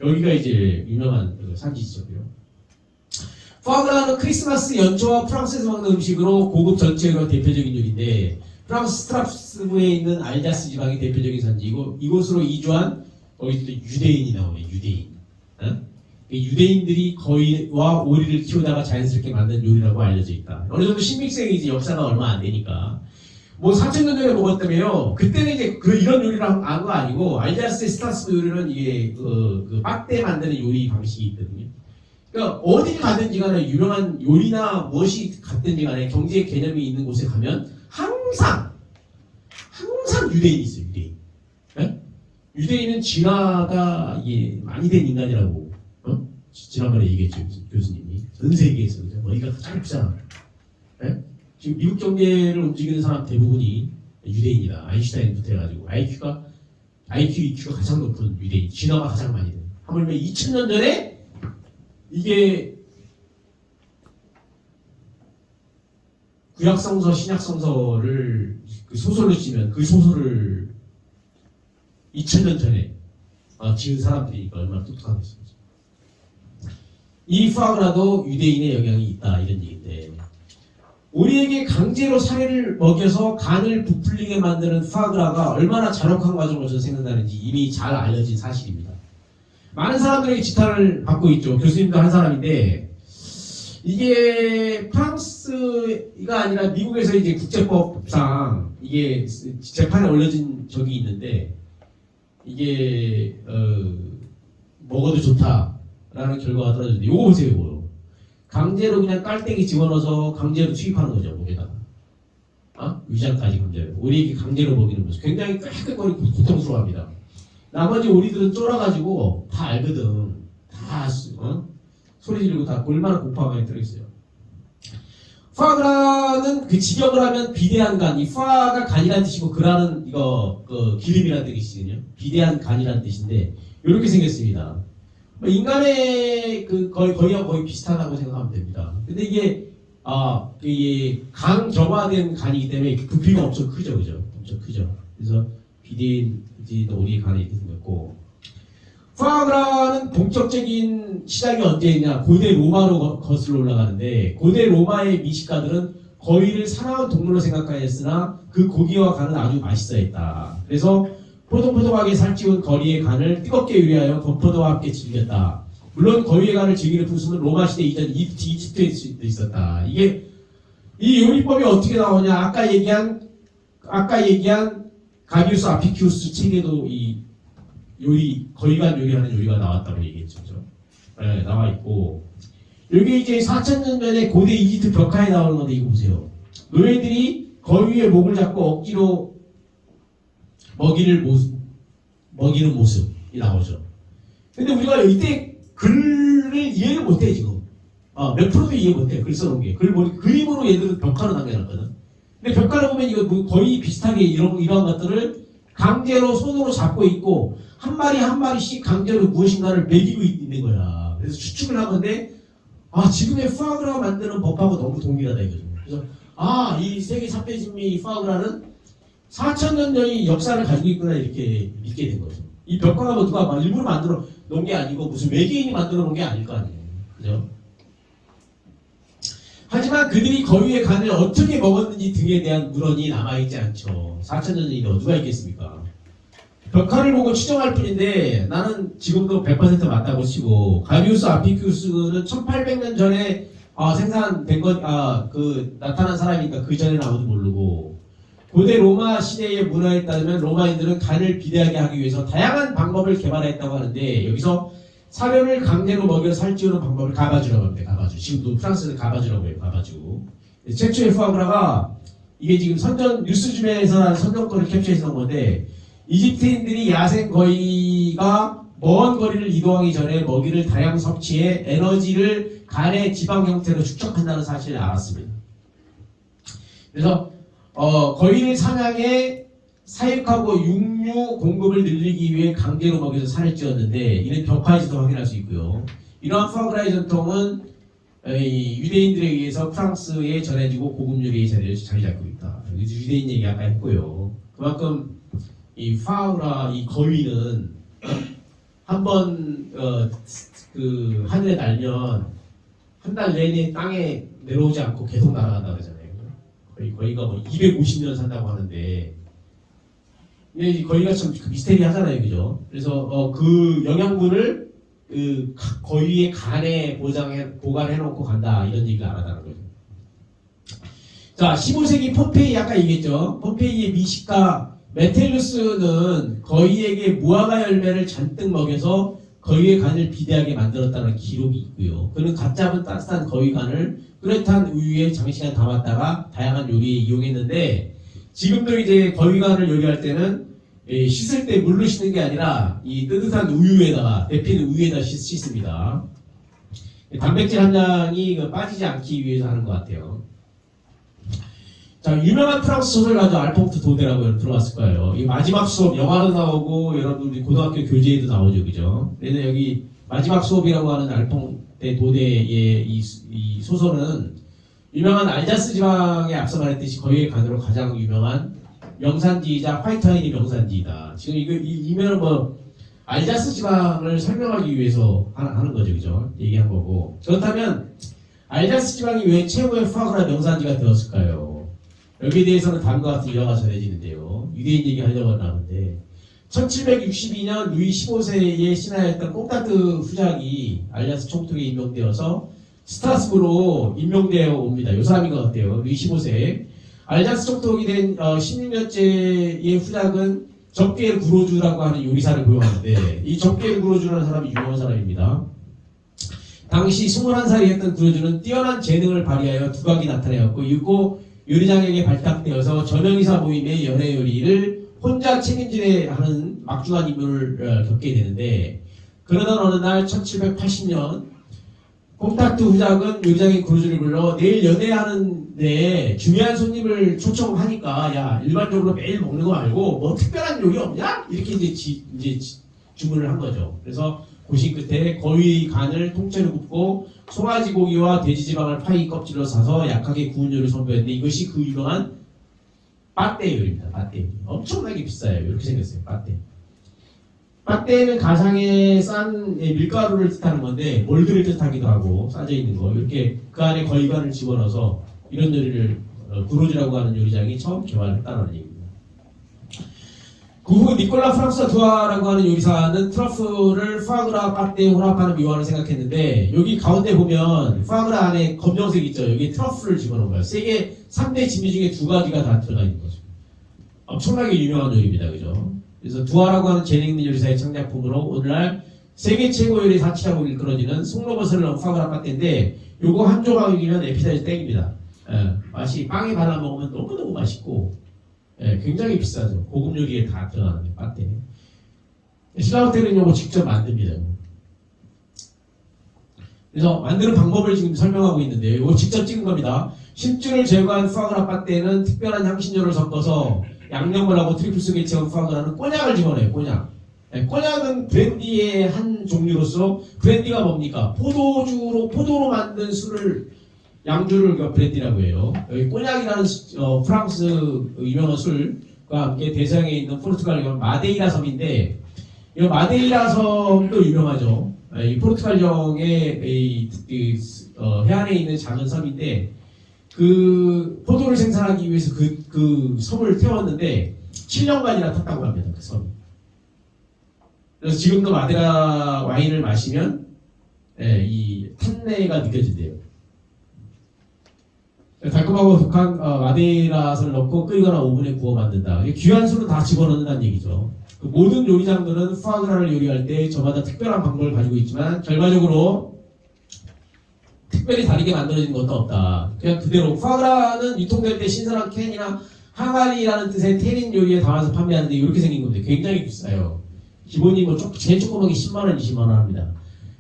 여기가 이제 유명한 산지지역이에요. 푸아그라는 크리스마스 연초와 프랑스에서 먹는 음식으로 고급 전체로 대표적인 요리인데 프랑스 스트라스부르에 있는 알자스 지방이 대표적인 산지이고 이곳으로 이주한 거기서 유대인이 나오네. 유대인. 유대인들이 거위와 오리를 키우다가 자연스럽게 만든 요리라고 알려져 있다. 어느 정도 신빙성이지 역사가 얼마 안 되니까. 뭐 4,000년 전에 먹었다며요. 그때는 이제 이런 요리를 한 거 아니고 알자스 스트라스부르 요리는 이게 빡대 만드는 요리 방식이 있거든요. 그러니까 어딜 가든지 간에 유명한 요리나 무엇이 갔든지 간에 경제 개념이 있는 곳에 가면 항상 유대인이 있어요. 유대인. 네? 유대인은 진화가 많이 된 인간이라고 지난번에 얘기했죠. 교수님이. 전 세계에서 머리가 가장 크잖아. 네? 지금 미국 경제를 움직이는 사람 대부분이 유대인이다. 아인슈타인부터 해가지고 IQ, EQ가 가장 높은 유대인. 진화가 가장 많이 된. 하물며 2000년 전에 이게 구약성서, 신약성서를 소설로 치면 그 소설을 2000년 전에 지은 사람들이니까 얼마나 똑똑하겠습니까? 이 푸아그라도 유대인의 영향이 있다 이런 얘기인데 우리에게 강제로 사료를 먹여서 간을 부풀리게 만드는 푸아그라가 얼마나 잔혹한 과정을 저는 생각나는지 이미 잘 알려진 사실입니다. 많은 사람들에게 지탄을 받고 있죠. 교수님도 한 사람인데 이게 프랑스가 아니라 미국에서 이제 국제법상 이게 재판에 올려진 적이 있는데 이게 먹어도 좋다라는 결과가 떨어졌는데 요거 보세요. 이거. 강제로 그냥 깔때기 집어넣어서 강제로 투입하는 거죠. 목에다가 위장까지 강제로 우리에게 강제로 먹이는 모습 굉장히 꾀꾀거리고 고통스러워합니다. 나머지 우리들은 쫄아가지고 다 알거든. 다 소리 지르고 다 얼마나 공포가 많이 들어있어요. 푸아그라는 그 직역을 하면 비대한 간, 이 푸아가 간이라는 뜻이고 그라는 이거 기름이라는 뜻이거든요. 비대한 간이라는 뜻인데 이렇게 생겼습니다. 인간의 그 거의 비슷하다고 생각하면 됩니다. 근데 이게 이게 강점화된 간이기 때문에 부피가 엄청 크죠, 그죠? 엄청 크죠. 그래서 비대인 우리 간이 이렇게 생겼고. 푸아그라는 본격적인 시작이 언제였냐? 고대 로마로 거슬러 올라가는데 고대 로마의 미식가들은 거위를 사나운 동물로 생각하였으나 그 고기와 간은 아주 맛있어했다. 그래서 포동포동하게 살찌운 거리의 간을 뜨겁게 요리하여 건포도와 함께 즐겼다. 물론 거위의 간을 즐기는 풍습은 로마 시대 이전 이집트에도 있었다. 이게 이 요리법이 어떻게 나오냐? 아까 얘기한 가비우스 아피큐스 책에도 이 거위간 요리하는 요리가 나왔다고 얘기했죠. 네, 나와 있고. 여기 이제 4,000년 전에 고대 이집트 벽화에 나오는 건데 이거 보세요. 노예들이 거위의 목을 잡고 억지로 먹이는 모습이 나오죠. 근데 우리가 이때 글을 이해를 못해 지금. 몇 프로도 이해 못해. 글 써놓은 게. 그림으로 얘들은 벽화로 남겨놨거든. 근데 벽화를 보면 이거 거의 비슷하게 이러한 것들을 강제로 손으로 잡고 있고 한 마리 한 마리씩 강제로 무엇인가를 먹이고 있는 거야. 그래서 추측을 하건데 지금의 푸아그라 만드는 법하고 너무 동일하다 이거죠. 그래서 이 세계 3대 진미 푸아그라는 4,000년 전의 역사를 가지고 있구나 이렇게 믿게 된 거죠. 이 벽화가 누가 일부러 만들어 놓은 게 아니고 무슨 외계인이 만들어 놓은 게 아닐 거 아니에요. 그죠? 하지만 그들이 거위의 간을 어떻게 먹었는지 등에 대한 물언이 남아있지 않죠. 4,000년 전인데 누가 있겠습니까? 벽화를 보고 추정할 뿐인데 나는 지금도 100% 맞다고 치고 가비우스 아피큐스는 1800년 전에 생산된 나타난 사람이니까 그 전에는 아무도 모르고 고대 로마 시대의 문화에 따르면 로마인들은 간을 비대하게 하기 위해서 다양한 방법을 개발했다고 하는데 여기서 사료를 강제로 먹여 살찌우는 방법을 가바주라고 합니다. 가바주. 지금도 프랑스는 가바주라고 해요. 가바주. 최초의 푸아그라가 이게 지금 뉴스줌에서 한 선전권을 캡처해서 온 건데 이집트인들이 야생 거위가 먼 거리를 이동하기 전에 먹이를 다량 섭취해 에너지를 간의 지방 형태로 축적한다는 사실을 알았습니다. 그래서 거위를 사냥해 사육하고 육류 공급을 늘리기 위해 강제로 먹여서 살을 찌웠는데 이는 벽화에서도 확인할 수 있고요. 이러한 푸아그라의 전통은 유대인들에 의해서 프랑스에 전해지고 고급 요리의 자리를 자리 잡고 있다. 유대인 얘기 아까 했고요. 그만큼 이 푸아그라 이 거위는 한번 하늘에 날면 한 달 내내 땅에 내려오지 않고 계속 날아간다 그러잖아요. 거위가 250년 산다고 하는데 근데 거위가 참 미스테리하잖아요, 그죠? 그래서 그 영양분을 그 거위의 간에 보관해놓고 간다 이런 얘기가 알아다는 거죠. 자, 15세기 폼페이 아까 얘기했죠. 폼페이의 미식가 메텔루스는 거위에게 무화과 열매를 잔뜩 먹여서 거위의 간을 비대하게 만들었다는 기록이 있고요. 그는 갓 잡은 따뜻한 거위 간을 끓여탄 우유에 장시간 담았다가 다양한 요리에 이용했는데 지금도 이제 거위간을 요리할 때는 씻을 때 물로 씻는 게 아니라 이 뜨뜻한 우유에다가 데피는 우유에다 씻습니다. 단백질 함량이 빠지지 않기 위해서 하는 것 같아요. 자, 유명한 프랑스 소설가죠. 알퐁트 도데라고 들어봤을 거예요. 이 마지막 수업 영화도 나오고 여러분들이 고등학교 교재에도 나오죠, 그죠? 그래서 여기 마지막 수업이라고 하는 알퐁트 도데의 이 소설은 유명한 알자스 지방에 앞서 말했듯이 거위의 간으로 가장 유명한 명산지이자 화이트와인이 명산지이다. 지금 이면은 알자스 지방을 설명하기 위해서 하는 거죠, 그죠? 얘기한 거고. 그렇다면 알자스 지방이 왜 최고의 푸아그라 명산지가 되었을까요? 여기에 대해서는 다음과 같은 일화가 전해지는데요. 유대인 얘기하려고 하는데 1762년 루이 15세의 신하였던 꽁타트 후작이 알자스 총독에 임명되어서 스트라스부르로 임명되어 옵니다. 요 사람인 것 같아요. 루이 15세. 알자스 총독이 된 16년째의 후작은 적게르 구로주라고 하는 요리사를 고용하는데 이 적게르 구로주라는 사람이 유명한 사람입니다. 당시 21살이 했던 구로주는 뛰어난 재능을 발휘하여 두각이 나타내었고 이후 요리장에게 발탁되어서 전형이사 모임의 연애 요리를 혼자 책임지려 하는 막중한 임무를 겪게 되는데 그러던 어느 날 1780년 콩타트 후작은 요리장인 구로주를 불러 내일 연애하는데 중요한 손님을 초청하니까 야 일반적으로 매일 먹는 거 말고 뭐 특별한 요리 없냐? 이렇게 이제 주문을 한 거죠. 그래서 고심 끝에 거위 간을 통째로 굽고 송아지 고기와 돼지 지방을 파이 껍질로 싸서 약하게 구운 요리를 선보였는데 이것이 그 유명한 빠떼 요리입니다. 빠떼 요리. 엄청나게 비싸요. 이렇게 생겼어요. 빠떼. 빠떼는 가상에 싼 밀가루를 뜻하는 건데 몰드를 뜻하기도 하고 싸져 있는 거 이렇게 그 안에 거위간을 집어넣어서 이런 요리를 구로즈라고 하는 요리장이 처음 개발했다는 얘기입니다. 그 후 니콜라 프랑스와 두아라고 하는 요리사는 트러플을 푸아그라 빠떼에 혼합하는 묘안을 생각했는데 여기 가운데 보면 푸아그라 안에 검정색 있죠. 여기 트러플을 집어넣은 거예요. 세계 3대 진미 중에 2가지가 다 들어가 있는 거죠. 엄청나게 유명한 요리입니다. 그죠? 그래서 두아라고 하는 재능 있는 요리사의 창작품으로 오늘날 세계 최고 요리 사치라고 일컬어지는 송로버섯을 넣은 푸아그라 빠떼인데 요거 한 조각이면 에피타이저 땡입니다. 맛이 빵에 발라 먹으면 너무너무 맛있고 굉장히 비싸죠. 고급 요리에 다 들어가는 빠떼. 신라 호텔은 요거 직접 만듭니다. 그래서 만드는 방법을 지금 설명하고 있는데요. 이거 직접 찍은 겁니다. 심줄을 제거한 푸아그라 빠떼는 특별한 향신료를 섞어서 양념을 하고 트리플 속에 채운 푸아그라는 꼬냑을 집어넣어요. 꼬냑. 꼬냑은 브랜디의 한 종류로서 브랜디가 뭡니까? 포도로 만든 술을 양주를 브랜디라고 해요. 여기 꼬냑이라는 프랑스 유명한 술과 함께 대서양에 있는 포르투갈 마데이라 섬인데 이 마데이라 섬도 유명하죠. 이 포르투갈령의 해안에 있는 작은 섬인데 그 포도를 생산하기 위해서 그 섬을 태웠는데 7년간이나 탔다고 합니다. 그 섬이. 그래서 지금도 마데라 와인을 마시면 이 탄내가 느껴진대요. 달콤하고 독한 마데이라를 넣고 끓이거나 오븐에 구워 만든다. 귀한 술은 다 집어넣는다는 얘기죠. 그 모든 요리장들은 푸아그라를 요리할 때 저마다 특별한 방법을 가지고 있지만 결과적으로 특별히 다르게 만들어진 것도 없다. 그냥 그대로 푸아그라는 유통될 때 신선한 캔이나 항아리라는 뜻의 테린 요리에 담아서 판매하는데 이렇게 생긴 건데 굉장히 비싸요. 기본이 뭐 제일 조그맣게 10만원, 20만원 합니다.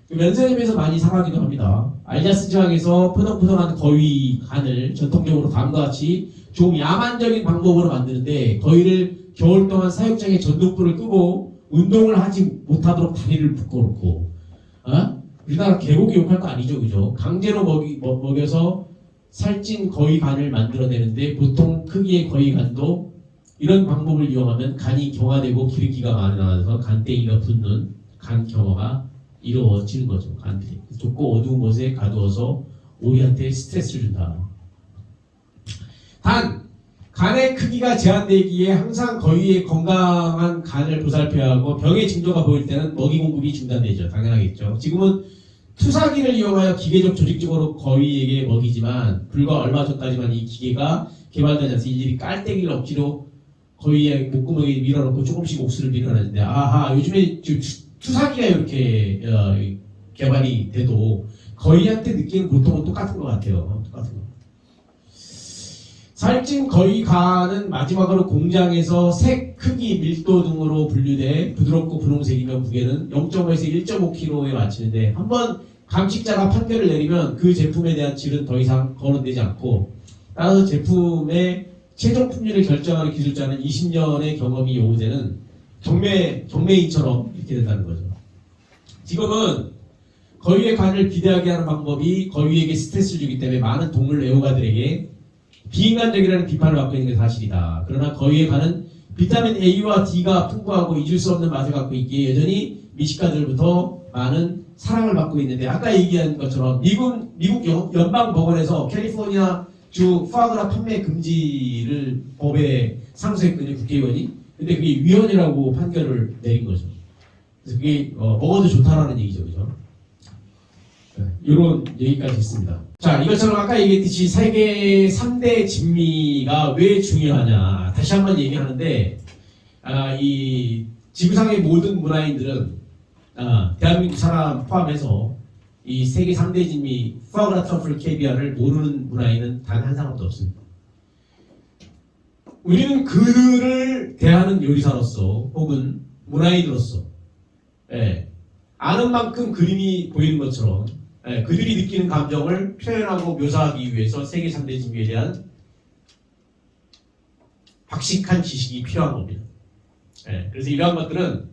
면세점에서 많이 사가기도 합니다. 알자스 지방에서 포동포동한 거위 간을 전통적으로 다음과 같이 좀 야만적인 방법으로 만드는데 거위를 겨울 동안 사육장에 전등불을 끄고 운동을 하지 못하도록 다리를 묶어놓고 우리나라 개고기 욕할 거 아니죠, 그죠? 강제로 먹여서 살찐 거위 간을 만들어내는데 보통 크기의 거위 간도 이런 방법을 이용하면 간이 경화되고 기름기가 많이 나와서 간땡이가 붙는 간 경화가 이루어지는 거죠. 간들이 좁고 어두운 곳에 가두어서 오리한테 스트레스를 준다. 단 간의 크기가 제한되기에 항상 거위의 건강한 간을 보살펴야 하고 병의 징조가 보일 때는 먹이 공급이 중단되죠. 당연하겠죠. 지금은 투사기를 이용하여 기계적 조직적으로 거위에게 먹이지만 불과 얼마 전까지만 이 기계가 개발되지 않아서 일일이 깔때기를 억지로 거위의 목구멍에 밀어넣고 조금씩 옥수를 밀어내는데 요즘에 투사기가 이렇게 개발이 돼도 거위한테 느끼는 고통은 똑같은 것 같아요. 똑같은 거. 살찐 거위 간은 마지막으로 공장에서 색, 크기, 밀도 등으로 분류돼 부드럽고 분홍색이며 무게는 0.5에서 1.5kg에 맞추는데 한번 감식자가 판결을 내리면 그 제품에 대한 질은 더 이상 거론되지 않고 따라서 제품의 최종 품질을 결정하는 기술자는 20년의 경험이 요구되는 경매인처럼 이렇게 된다는 거죠. 지금은 거위의 간을 비대하게 하는 방법이 거위에게 스트레스를 주기 때문에 많은 동물 애호가들에게 비인간적이라는 비판을 받고 있는 게 사실이다. 그러나 거위의 간은 비타민 A와 D가 풍부하고 잊을 수 없는 맛을 갖고 있기에 여전히 미식가들부터 많은 사랑을 받고 있는데 아까 얘기한 것처럼 미국 연방법원에서 캘리포니아 주 푸아그라 판매 금지를 법에 상소했거든요, 국회의원이. 근데 그게 위헌이라고 판결을 내린 거죠. 그래서 그게 먹어도 좋다라는 얘기죠, 그죠? 이런 얘기까지 했습니다. 자, 이것처럼 아까 얘기했듯이 세계 3대 진미가 왜 중요하냐 다시 한번 얘기하는데 이 지구상의 모든 문화인들은 대한민국 사람 포함해서 이 세계 3대 진미 푸아그라 트러플 캐비아를 모르는 문화인은 단 한 사람도 없습니다. 우리는 그들을 대하는 요리사로서 혹은 문화인으로서 아는 만큼 그림이 보이는 것처럼 그들이 느끼는 감정을 표현하고 묘사하기 위해서 세계 3대 진미에 대한 박식한 지식이 필요한 겁니다. 그래서 이러한 것들은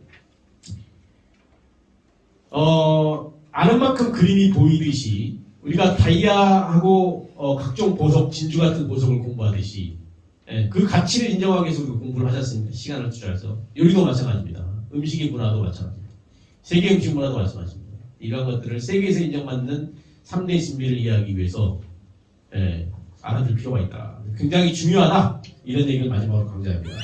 아는 만큼 그림이 보이듯이 우리가 다이아하고 각종 보석, 진주 같은 보석을 공부하듯이 그 가치를 인정하기 위해서 우리가 공부를 하셨습니다. 시간을 투자해서. 요리도 마찬가지입니다. 음식의 문화도 마찬가지입니다. 세계 음식 문화도 마찬가지입니다. 이러한 것들을 세계에서 인정받는 3대 진미를 이해하기 위해서 알아둘 필요가 있다. 굉장히 중요하다. 이런 얘기를 마지막으로 강조합니다.